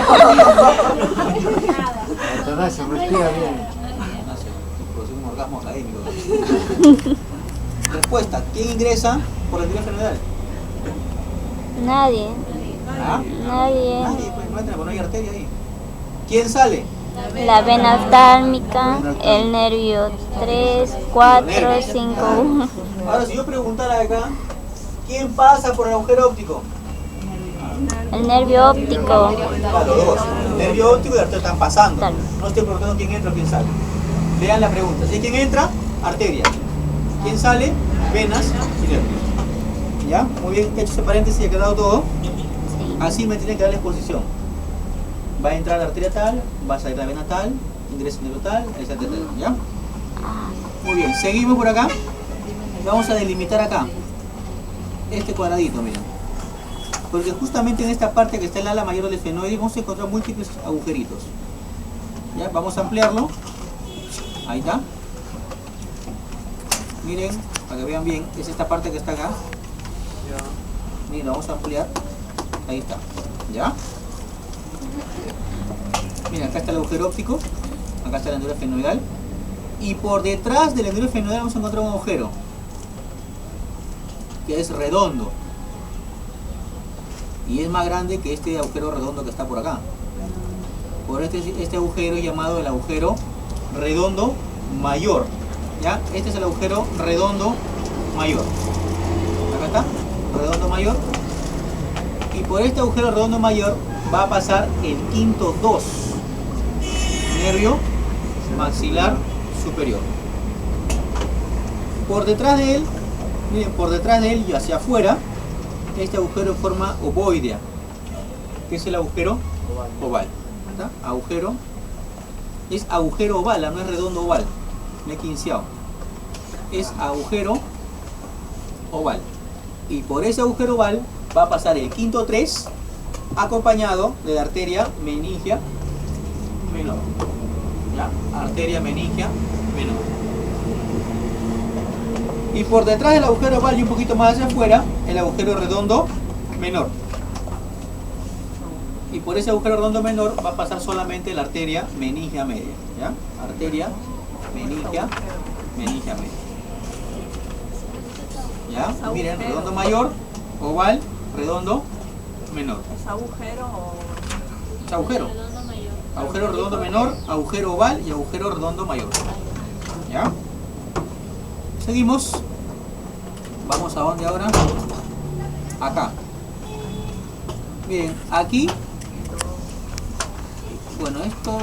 Satanás se respira bien.
Produce un orgasmo académico. Respuesta, ¿quién ingresa por el hendidura fenoidal?
Nadie.
¿Ah?
Nadie.
Nadie, pues no entra, porque no hay arteria ahí. ¿Quién sale?
La vena oftálmica, el nervio 3, 4, 5.
Ahora, si yo preguntara acá, ¿quién pasa por el agujero óptico?
El nervio óptico.
Claro, dos. El nervio óptico y la arteria están pasando.
Claro.
No estoy preguntando quién entra o quién sale. Vean la pregunta. Si quién entra, arteria. ¿Quién sale? Venas y nervios. ¿Ya? Muy bien, hecho ese paréntesis, ha quedado todo.
Sí.
Así me tiene que dar la exposición. Va a entrar la arteria tal, va a salir la vena tal, ingresa el nervio tal, etcétera. ¿Ya? Muy bien, seguimos por acá. Vamos a delimitar acá. este cuadradito, miren. Porque justamente en esta parte que está el ala mayor del esfenoide vamos a encontrar múltiples agujeritos. Ya, vamos a ampliarlo. Ahí está. Miren, para que vean bien, es esta parte que está acá. Miren, lo vamos a ampliar. Ahí está. ¿Ya? Miren, acá está el agujero óptico. Acá está la hendidura esfenoidal. Y por detrás de la hendidura esfenoidal vamos a encontrar un agujero. Que es redondo. Y es más grande que este agujero redondo que está por acá. Por este agujero es llamado el agujero redondo mayor. ¿Ya? Este es el agujero redondo mayor. Acá está, redondo mayor. Y por este agujero redondo mayor va a pasar el quinto 2, nervio maxilar superior. Por detrás de él, miren, por detrás de él y hacia afuera, este agujero en forma ovoidea, que es el agujero oval. ¿Está? Agujero, es agujero oval, no es redondo oval, me he quinceado. Es agujero oval. Y por ese agujero oval va a pasar el quinto 3 acompañado de la arteria meningia menor. ¿Ya? Arteria meningia menor. Y por detrás del agujero oval y un poquito más hacia afuera, el agujero redondo menor. Y por ese agujero redondo menor va a pasar solamente la arteria meningia media. ¿Ya? Arteria meningia media. ¿Ya? Miren, redondo mayor, oval, redondo menor.
¿Es agujero o...?
Es agujero. Agujero redondo menor, agujero oval y agujero redondo mayor. ¿Ya? Seguimos. Vamos a dónde ahora. Acá. Miren, aquí. Bueno, esto.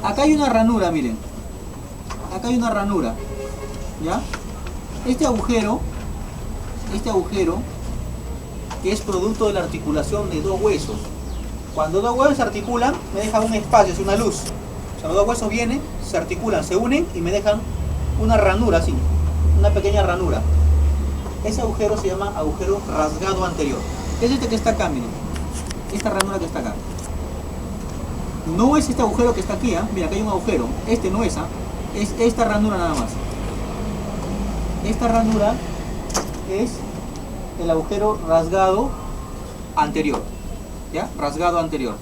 Acá hay una ranura, miren. Acá hay una ranura. ¿Ya? Este agujero, que es producto de la articulación de dos huesos. Cuando dos huesos se articulan, me dejan un espacio, es una luz. O sea, los dos huesos vienen, se articulan, se unen y me dejan una ranura así, una pequeña ranura. Ese agujero se llama agujero rasgado anterior. Es este que está acá, miren. Esta ranura que está acá. No es este agujero que está aquí, ¿eh? Mira, acá hay un agujero. Este no es, ¿eh? Es esta ranura nada más. Esta ranura es el agujero rasgado anterior. ¿Ya? Rasgado anterior.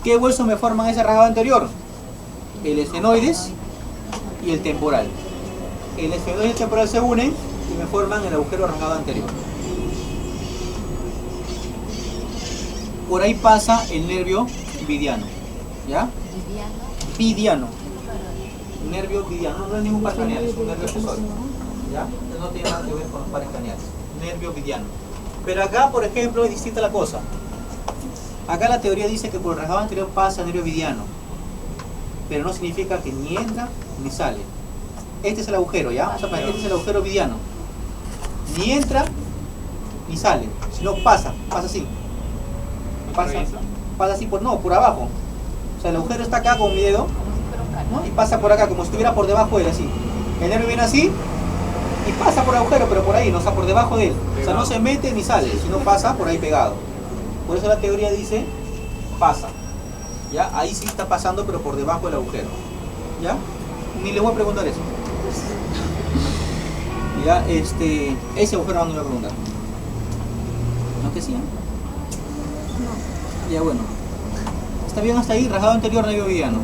¿Qué huesos me forman ese rasgado anterior? El esfenoides y el temporal. El esfenoides y el temporal se unen y me forman el agujero rasgado anterior. Por ahí pasa el nervio vidiano. ¿Ya? Vidiano. Nervio vidiano. No es ningún par craneal, es un nervio accesorio. ¿Ya? No tiene nada que ver con los pares craneales. Nervio vidiano. Pero acá, por ejemplo, es distinta la cosa. Acá la teoría dice que por el rasgado anterior pasa el nervio vidiano. Pero no significa que ni entra ni sale. Este es el agujero, ¿ya? Vamos a poner, este es el agujero vidiano. Ni entra ni sale, sino pasa así. Pasa así por abajo. O sea, el agujero está acá con mi dedo, ¿no? Y pasa por acá, como si estuviera por debajo de él, así. El nervio viene así y pasa por el agujero, pero por ahí, no, o sea, por debajo de él. O sea, no se mete ni sale, sino pasa por ahí pegado. Por eso la teoría dice, pasa. ¿Ya? Ahí sí está pasando, pero por debajo del agujero. ¿Ya? Ni le voy a preguntar eso. Ya, ese agujero no me voy a preguntar. ¿No que sí? Ya, bueno. Está bien hasta ahí, rasgado anterior, nervio vidiano.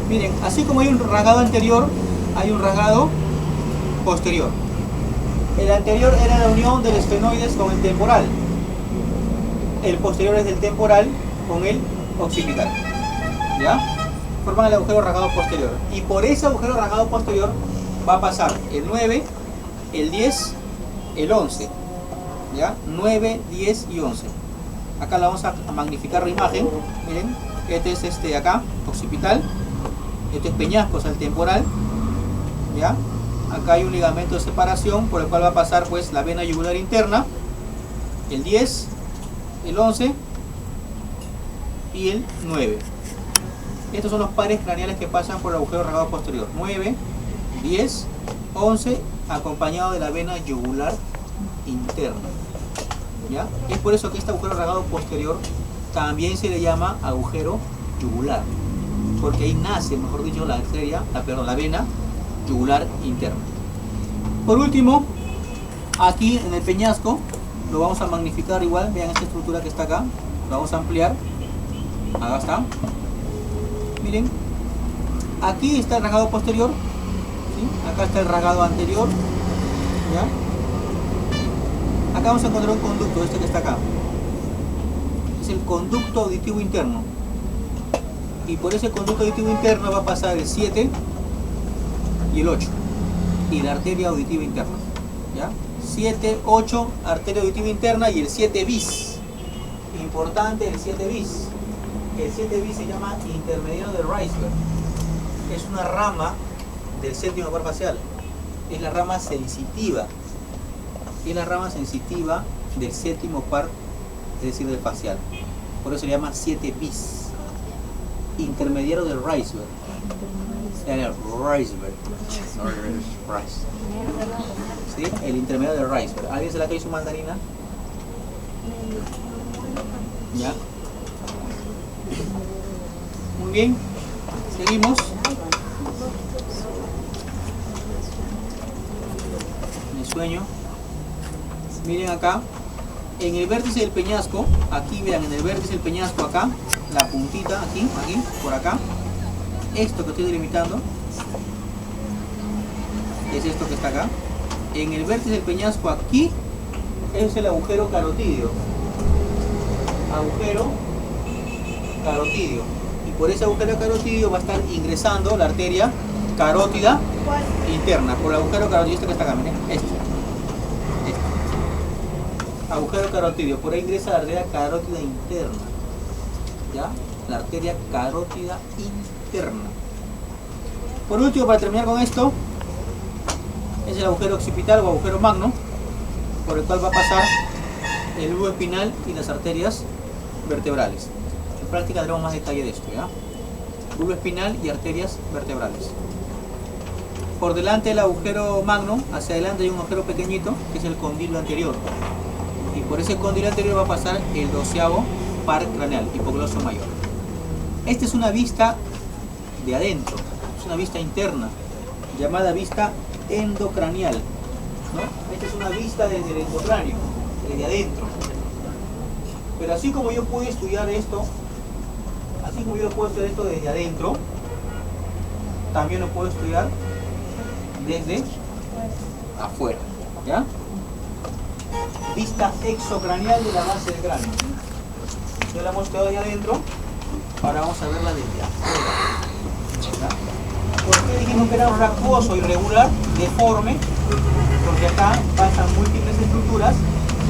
Miren, así como hay un rasgado anterior, hay un rasgado posterior. El anterior era la unión del esfenoides con el temporal. El posterior es del temporal con el occipital. ¿Ya? Forman el agujero rasgado posterior. Y por ese agujero rasgado posterior va a pasar el 9, el 10, el 11. ¿Ya? 9, 10 y 11. Acá la vamos a magnificar la imagen. Miren, este es acá, occipital. Este es peñascos al temporal. ¿Ya? Acá hay un ligamento de separación por el cual va a pasar pues la vena yugular interna. El 10, el 11 y el 9. Estos son los pares craneales que pasan por el agujero rasgado posterior. 9, 10, 11, acompañado de la vena yugular interna. ¿Ya? Es por eso que este agujero rasgado posterior también se le llama agujero yugular, porque ahí nace, mejor dicho, la arteria, la vena yugular interna. Por último, aquí en el peñasco lo vamos a magnificar igual. Vean esta estructura que está acá, lo vamos a ampliar. Acá está. Miren, aquí está el rasgado posterior, ¿sí? Acá está el rasgado anterior, ¿ya? Acá vamos a encontrar un conducto, este que está acá. Es el conducto auditivo interno. Y por ese conducto auditivo interno va a pasar el 7 y el 8. Y la arteria auditiva interna. ¿Ya? 7, 8, arteria auditiva interna, y el 7 bis. Importante el 7 bis. El 7 bis se llama intermediario de Reisberg. Es una rama del séptimo par facial. Es la rama sensitiva. Es la rama sensitiva del séptimo par, es decir, del facial. Por eso se llama 7 bis. Intermediario de Reisberg. Reisberg. ¿Sí? El intermediario de Reisberg. ¿Alguien se la cae su mandarina? ¿Ya? Muy bien. Seguimos. El sueño. Miren acá, en el vértice del peñasco, aquí vean, en el vértice del peñasco acá, la puntita, aquí, por acá, esto que estoy delimitando, es esto que está acá. En el vértice del peñasco aquí, es el agujero carotídeo. Agujero carotídeo. Y por ese agujero carotídeo va a estar ingresando la arteria carótida interna, por el agujero carotídeo, este que está acá, miren, este. Agujero carotídeo, por ahí ingresa la arteria carótida interna. ¿Ya? La arteria carótida interna. Por último, para terminar con esto, es el agujero occipital o agujero magno, por el cual va a pasar el bulbo espinal y las arterias vertebrales. En práctica tendremos más detalle de esto, ¿ya? Bulbo espinal y arterias vertebrales. Por delante del agujero magno, hacia adelante hay un agujero pequeñito, que es el condilo anterior. Y por ese condilo anterior va a pasar el 12º par craneal, hipogloso mayor. Esta es una vista de adentro, es una vista interna, llamada vista endocranial, ¿no? Esta es una vista desde el endocráneo, desde adentro. Pero así como yo pude estudiar esto, desde adentro, también lo puedo estudiar desde afuera, ¿ya? Vista exocranial de la base del cráneo. Ya la hemos quedado ahí adentro, ahora vamos a verla desde afuera. ¿Ya? ¿Por qué dijimos que era un acuoso irregular, deforme? Porque acá pasan múltiples estructuras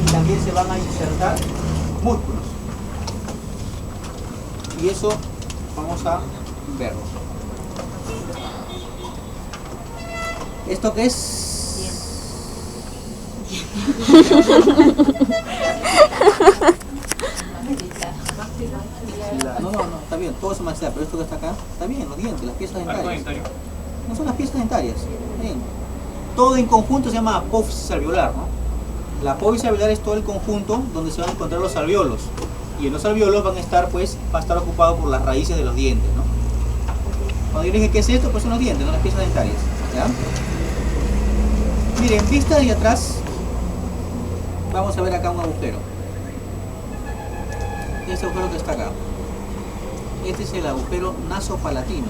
y también se van a insertar músculos. Y eso vamos a verlo. ¿Esto qué es? No, está bien, todo se maxilar, pero esto que está acá, está bien, los dientes, las piezas dentarias. No son las piezas dentarias, bien. Todo en conjunto se llama apófisis alveolar, ¿no? La apófisis alveolar es todo el conjunto donde se van a encontrar los alveolos. Y en los alveolos van a estar, va a estar ocupado por las raíces de los dientes, ¿no? Cuando yo dije, ¿qué es esto? Pues son los dientes, no las piezas dentarias, ¿ya? Miren, vista de atrás, vamos a ver acá un agujero. Este agujero que está acá. Este es el agujero nasopalatino,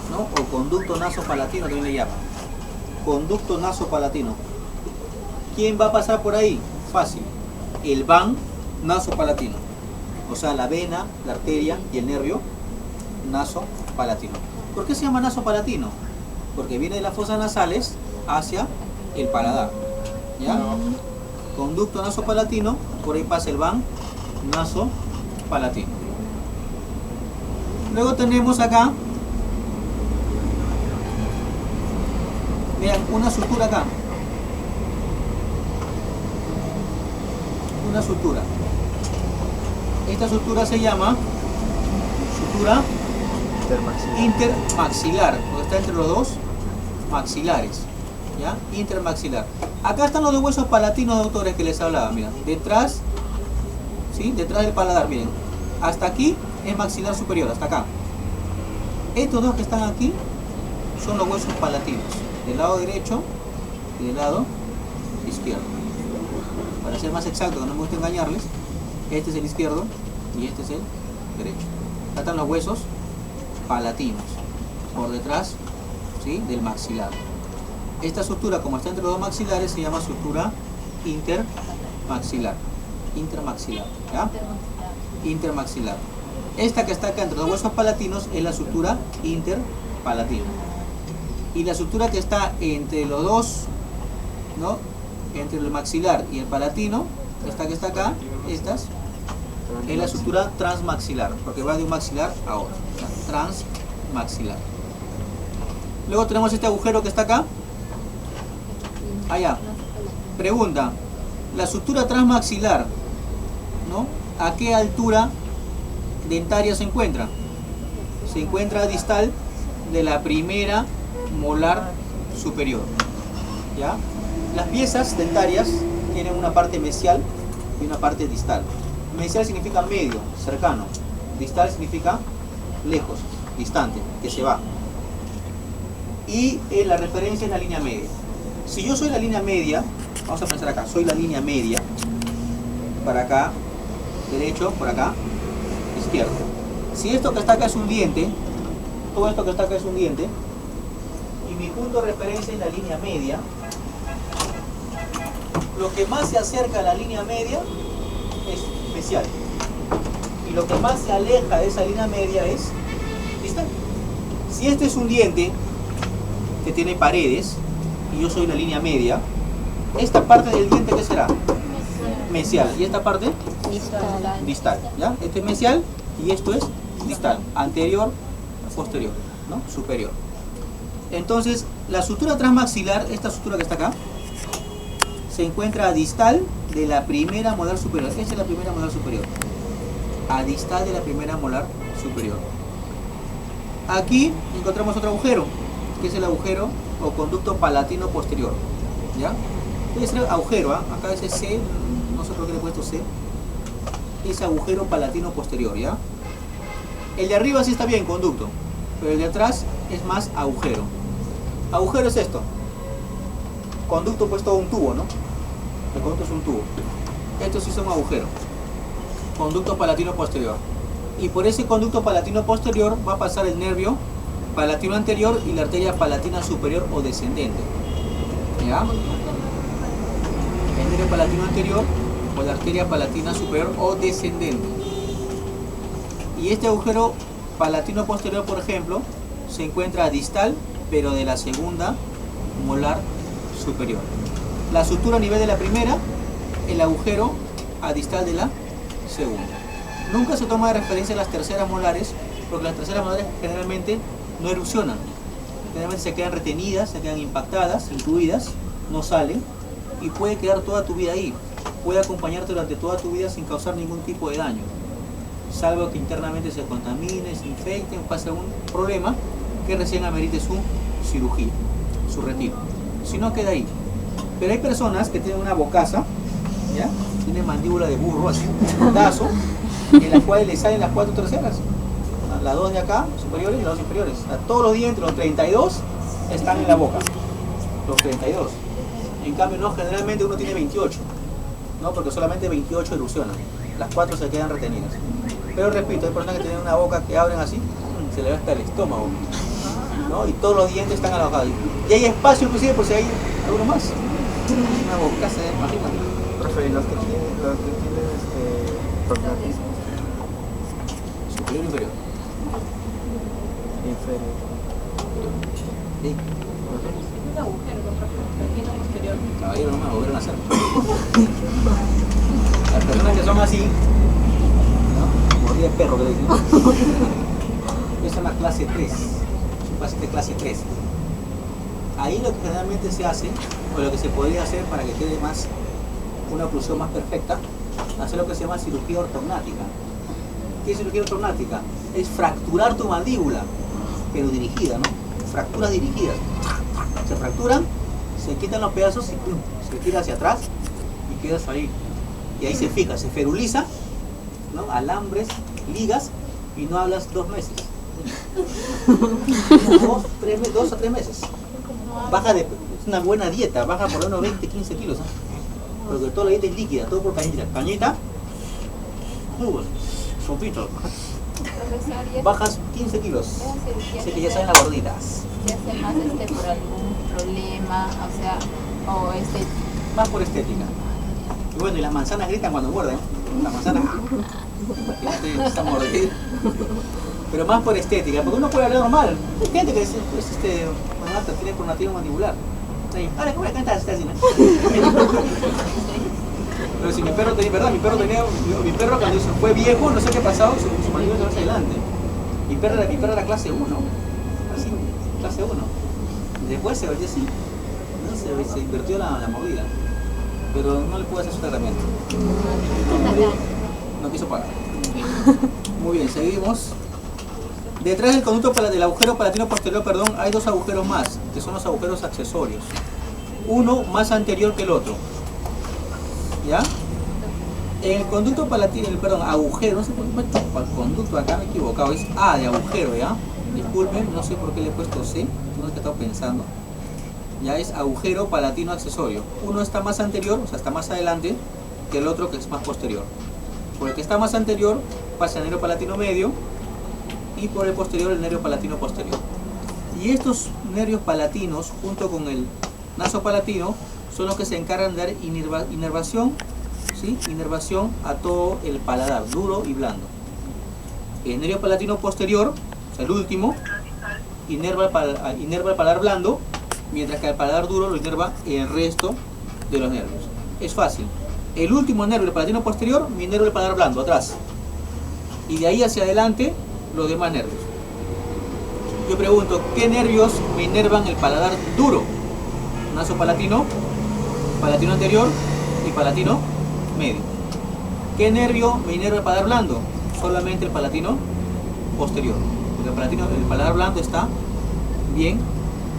¿no? O conducto nasopalatino también le llaman. Conducto nasopalatino. ¿Quién va a pasar por ahí? Fácil. El van nasopalatino. O sea, la vena, la arteria y el nervio nasopalatino. ¿Por qué se llama nasopalatino? Porque viene de las fosas nasales hacia el paladar. ¿Ya? Conducto nasopalatino, por ahí pasa el van nasopalatino. Luego tenemos acá, vean, una sutura acá. Una sutura. Esta sutura se llama sutura intermaxilar, porque está entre los dos maxilares, ¿ya? Intermaxilar. Acá están los dos huesos palatinos, doctores, que les hablaba, mira, detrás, ¿sí? Detrás del paladar, miren, hasta aquí es maxilar superior, hasta acá. Estos dos que están aquí son los huesos palatinos, del lado derecho y del lado izquierdo. Para ser más exacto, que no me gusta engañarles, este es el izquierdo y este es el derecho. Acá están los huesos palatinos, por detrás, ¿sí? Del maxilar. Esta sutura, como está entre los dos maxilares, se llama sutura intermaxilar. Intermaxilar, ¿ya? Intermaxilar. Esta que está acá entre los huesos palatinos es la sutura interpalatina. Y la sutura que está entre los dos, ¿no? Entre el maxilar y el palatino, esta que está acá, estas, es la sutura transmaxilar, porque va de un maxilar a otro. Transmaxilar. Luego tenemos este agujero que está acá. Allá. Pregunta, la sutura transmaxilar, ¿no? ¿A qué altura dentaria se encuentra? Se encuentra distal de la primera molar superior, ¿ya? Las piezas dentarias tienen una parte mesial y una parte distal. Mesial significa medio, cercano. Distal significa lejos, distante, que se va. Y la referencia es la línea media. Si yo soy la línea media, vamos a pensar acá, soy la línea media, para acá, derecho, por acá, izquierdo. Si esto que está acá es un diente, todo esto que está acá es un diente, y mi punto de referencia es la línea media, lo que más se acerca a la línea media es mesial. Y lo que más se aleja de esa línea media es distal. Si este es un diente que tiene paredes, y yo soy la línea media, esta parte del diente, ¿qué será? Mesial. ¿Y esta parte?
Distal.
Distal, ¿ya? Este es mesial y esto es distal. Anterior, posterior, ¿no? Superior. Entonces, la sutura transmaxilar, esta sutura que está acá, se encuentra a distal de la primera molar superior. Esta es la primera molar superior. A distal de la primera molar superior. Aquí encontramos otro agujero, que es el agujero o conducto palatino posterior, ¿ya? Debe ser agujero, ¿eh? Acá dice C, no sé por qué le he puesto C. Es agujero palatino posterior, ¿ya? El de arriba sí está bien, conducto, pero el de atrás es más agujero. Agujero es esto. Conducto pues todo un tubo, ¿no? El conducto es un tubo. Estos sí son agujeros. Conducto palatino posterior. Y por ese conducto palatino posterior va a pasar el nervio palatino anterior y la arteria palatina superior o descendente, ¿ya? El nervio palatino anterior o la arteria palatina superior o descendente. Y este agujero palatino posterior, por ejemplo, se encuentra distal, pero de la segunda molar superior. La sutura a nivel de la primera, el agujero a distal de la segunda. Nunca se toma de referencia las terceras molares, porque las terceras molares generalmente no erupcionan. Generalmente se quedan retenidas, se quedan impactadas, incluidas, no salen, y puede quedar toda tu vida ahí. Puede acompañarte durante toda tu vida sin causar ningún tipo de daño, salvo que internamente se contamine, se infecte, pase algún problema que recién amerite su cirugía, su retiro. Si no, queda ahí. Pero hay personas que tienen una bocaza, ¿ya? Tienen mandíbula de burro, así, un pedazo, en la cual le salen las 4 terceras. Las 2 de acá, superiores, y las 2 inferiores. O sea, todos los dientes, los 32, están en la boca. Los 32. En cambio, no, generalmente uno tiene 28. ¿No? Porque solamente 28 erupcionan. Las 4 se quedan retenidas. Pero repito, hay personas que tienen una boca que abren así, se le va hasta el estómago, ¿no? Y todos los dientes están alojados. Y hay espacio inclusive por si hay alguno más. Una bocaza, imagínate.
Profe, los que tienen prognatismo
Superior o inferior.
inferior.
Sí.
Un agujero, no posterior.
Caballero, no me volvieron a hacer. Las personas que son así, ¿no? Mordida de perro que le dicen. Esa es la clase 3. Es un paciente clase 3. Ahí lo que generalmente se hace, o lo que se podría hacer para que quede más, una oclusión más perfecta, hacer lo que se llama cirugía ortognática. ¿Qué es cirugía ortognática? Es fracturar tu mandíbula, pero dirigida, ¿no? Fracturas dirigidas. Se fracturan, se quitan los pedazos y ¡pum! Se tira hacia atrás y quedas ahí. Y ahí se fija, se feruliza, ¿no? Alambres, ligas, y no hablas 2 meses. 2 a 3 meses. Baja es una buena dieta, baja por lo menos 20, 15 kilos. Porque toda la dieta es líquida, todo por cañita. Cañita, jugos, sopitos. Bajas 15 kilos. Así que ya saben las gorditas.
¿Se hace más por algún problema? O sea, o
Más por estética. Y bueno, y las manzanas gritan cuando muerden. Las manzanas está a morder. Pero más por estética, porque uno puede hablar normal. Hay gente que es tiene pronativo mandibular. Ahí, ahora, ¿cómo cantas? Está así, ¿no? Pero si mi perro tenía, mi perro cuando fue viejo, no sé qué pasaba, su mandíbula se va hacia adelante. Mi perro era clase 1, así, clase 1. Después se volvió así, ¿no? Se invirtió la mordida. Pero no le pude hacer su tratamiento. No quiso pagar. Muy bien, seguimos. Detrás del agujero palatino posterior, hay 2 agujeros más, que son los agujeros accesorios. Uno más anterior que el otro. ¿Ya? En el conducto palatino, agujero, no sé por qué el conducto acá me he equivocado, es A de agujero, ¿ya? Disculpen, no sé por qué le he puesto C, no sé qué estaba pensando. Ya es agujero palatino accesorio. Uno está más anterior, o sea, está más adelante, que el otro que es más posterior. Por el que está más anterior pasa el nervio palatino medio y por el posterior el nervio palatino posterior. Y estos nervios palatinos, junto con el nasopalatino, son los que se encargan de dar inervación, ¿sí? Inervación a todo el paladar, duro y blando. El nervio palatino posterior, o sea, el último, inerva el paladar blando, mientras que el paladar duro lo inerva el resto de los nervios. Es fácil. El último nervio, el palatino posterior, me inerva el paladar blando, atrás. Y de ahí hacia adelante, los demás nervios. Yo pregunto, ¿qué nervios me inervan el paladar duro? Nasopalatino, palatino anterior y palatino medio. ¿Qué nervio me inerva el paladar blando? Solamente el palatino posterior. Porque el paladar blando está bien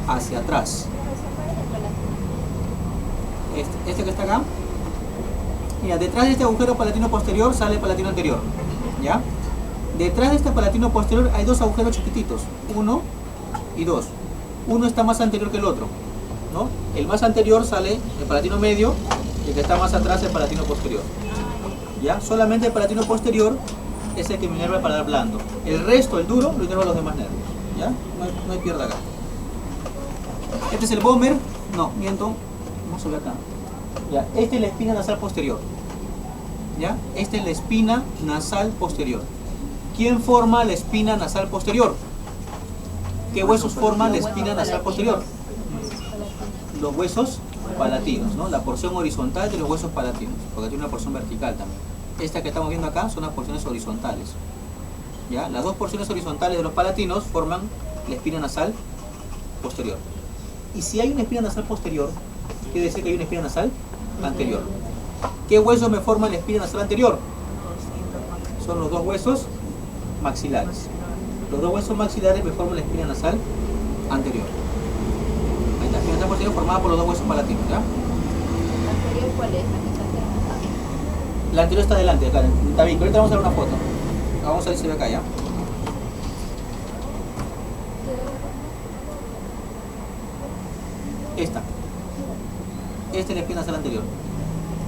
hacia atrás. Este que está acá. Mira, detrás de este agujero palatino posterior sale el palatino anterior. ¿Ya? Detrás de este palatino posterior hay 2 agujeros chiquititos, 1 y 2. Uno está más anterior que el otro, ¿no? El más anterior sale el palatino medio y el que está más atrás el palatino posterior. ¿Ya? Solamente el palatino posterior es el que me inerva el paladar blando. El resto, el duro, lo inerva los demás nervios. ¿Ya? No hay pierde acá. Este es el Vomer. No, miento. Vamos a ver acá. ¿Ya? Esta es la espina nasal posterior. ¿Ya? Esta es la espina nasal posterior. ¿Quién forma la espina nasal posterior? ¿Qué huesos forman la espina nasal posterior? Los huesos palatinos, ¿no? La porción horizontal de los huesos palatinos, porque tiene una porción vertical también. Esta que estamos viendo acá son las porciones horizontales. ¿Ya? Las 2 porciones horizontales de los palatinos forman la espina nasal posterior. Y si hay una espina nasal posterior, quiere decir que hay una espina nasal anterior. ¿Qué huesos me forman la espina nasal anterior? Son los 2 huesos maxilares. Los 2 huesos maxilares me forman la espina nasal anterior. Ahí está, la espina nasal posterior formada por los 2 huesos palatinos, ¿ya?
¿La anterior cuál es?
La anterior está adelante, acá. David, ahorita vamos a ver una foto. Vamos a ver si se ve acá, ¿ya? Esta es la espina nasal anterior.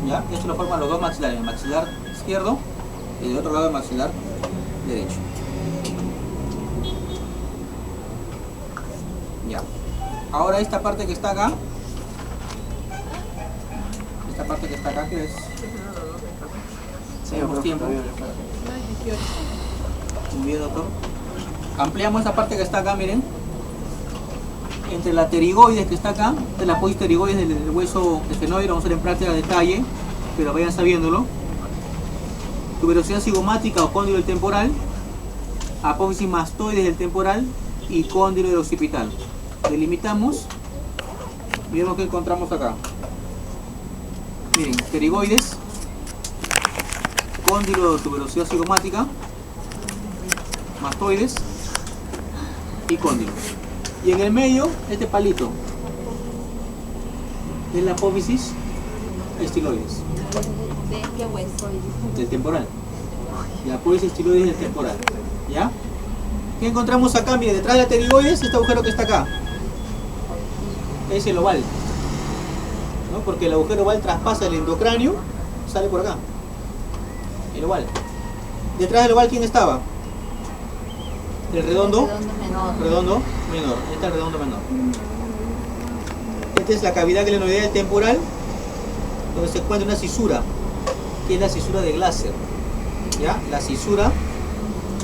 ¿Ya? Esto lo forman los 2 maxilares, el maxilar izquierdo y del otro lado el maxilar derecho. Ya. Ahora esta parte que está acá, que es... Tenemos tiempo. Muy bien, doctor. Ampliamos esta parte que está acá, miren. Entre la pterigoides que está acá, entre la apófisis del hueso esfenoide, vamos a ver en práctica de detalle, pero vayan sabiéndolo. Tuberosidad cigomática o cóndilo del temporal, apófisis mastoides del temporal y cóndilo del occipital. Delimitamos y vemos que encontramos acá. Miren, pterigoides, cóndilo de tuberosidad cigomática, mastoides y cóndilo. Y en el medio, este palito, es la apófisis estiloides,
¿De qué hueso?
del temporal. La apófisis estiloides del temporal. ¿Ya? ¿Qué encontramos acá? Mire, detrás de la pterigoides, este agujero que está acá. Es el oval. ¿No? Porque el agujero oval traspasa el endocráneo, sale por acá. El oval. Detrás del oval, ¿quién estaba? El redondo.
Menor.
Redondo menor. Ahí está el redondo menor. Esta es la cavidad glenoidea temporal, donde se encuentra una cisura, que es la cisura de Glaser. ¿Ya? La cisura,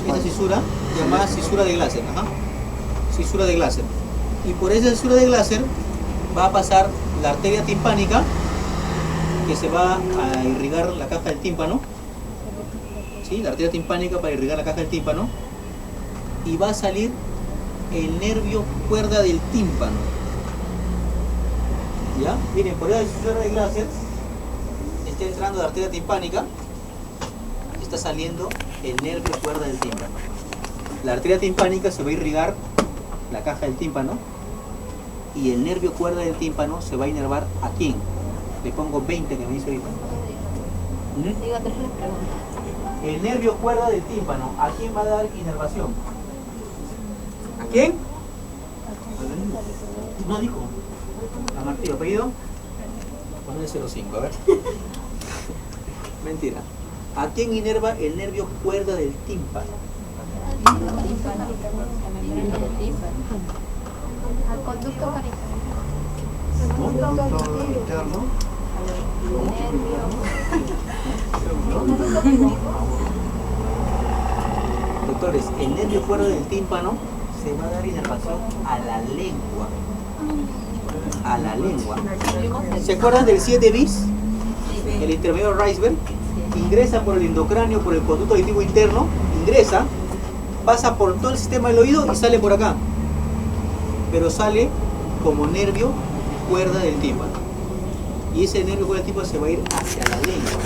esta cisura, llamada cisura de Glaser. Ajá. Cisura de Glaser. Y por esa cisura de Glaser va a pasar la arteria timpánica, que se va a irrigar la caja del tímpano. ¿Sí? La arteria timpánica para irrigar la caja del tímpano. Y va a salir el nervio cuerda del tímpano. ¿Ya? Miren, por esa cisura de Glaser está entrando la arteria timpánica, está saliendo el nervio cuerda del tímpano. La arteria timpánica se va a irrigar la caja del tímpano y el nervio cuerda del tímpano se va a inervar ¿a quién? Le pongo 20 que me dice ahorita.
Digo, tres preguntas.
El nervio cuerda del tímpano, ¿a quién va a dar inervación? ¿A quién? No dijo. A Martín, apellido. Ponle 05, a ver. Mentira. ¿A quién inerva el nervio cuerda del tímpano?
Al conducto
Conducto interno.
Doctores, el nervio cuerda del tímpano se va a dar inervación a la lengua. A la lengua. ¿Se acuerdan del 7 bis? El intermedio Reisberg ingresa por el endocráneo, por el conducto auditivo interno, ingresa, pasa por todo el sistema del oído y sale por acá. Pero sale como nervio cuerda del tímpano. Y ese nervio cuerda del tímpano se va a ir hacia la lengua.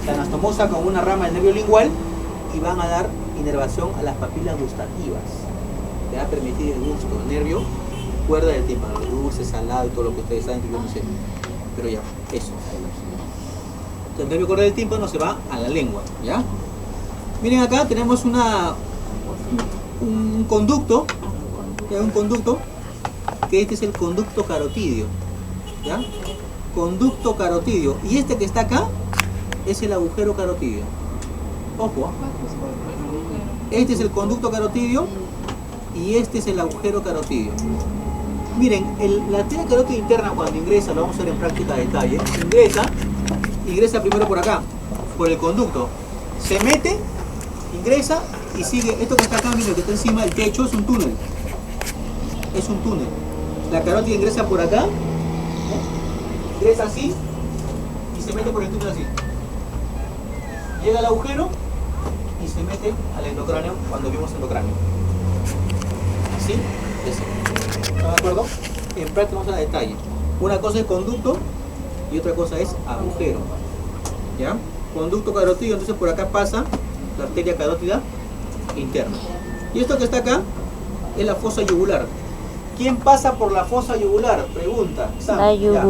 La anastomosa con una rama del nervio lingual y van a dar inervación a las papilas gustativas. Te va a permitir el gusto, el nervio cuerda del tímpano, el dulce, salado y todo lo que ustedes saben que yo no sé. Pero ya, eso. El nervio cuerda del tímpano se va a la lengua, ¿ya? Miren acá tenemos un conducto, que este es el conducto carotidio, ¿ya? Conducto carotidio. Y este que está acá es el agujero carotidio. Ojo, este es el conducto carotidio y este es el agujero carotidio. Miren, la arteria carótida interna cuando ingresa, lo vamos a ver en práctica de detalle, ingresa primero por acá, por el conducto, se mete, ingresa y sigue. Esto que está acá, miren, que está encima del techo, es un túnel. Es un túnel. La carótida ingresa por acá, ¿no? Ingresa así y se mete por el túnel así. Llega al agujero y se mete al endocráneo cuando vimos endocráneo. ¿Sí? Eso. ¿Están de acuerdo? En práctica vamos a detalle. Una cosa es conducto y otra cosa es agujero. ¿Ya? Conducto carotidio, entonces por acá pasa la arteria carótida interna. Y esto que está acá es la fosa yugular. ¿Quién pasa por la fosa yugular? Pregunta. Sam,
La
ya.
yugular.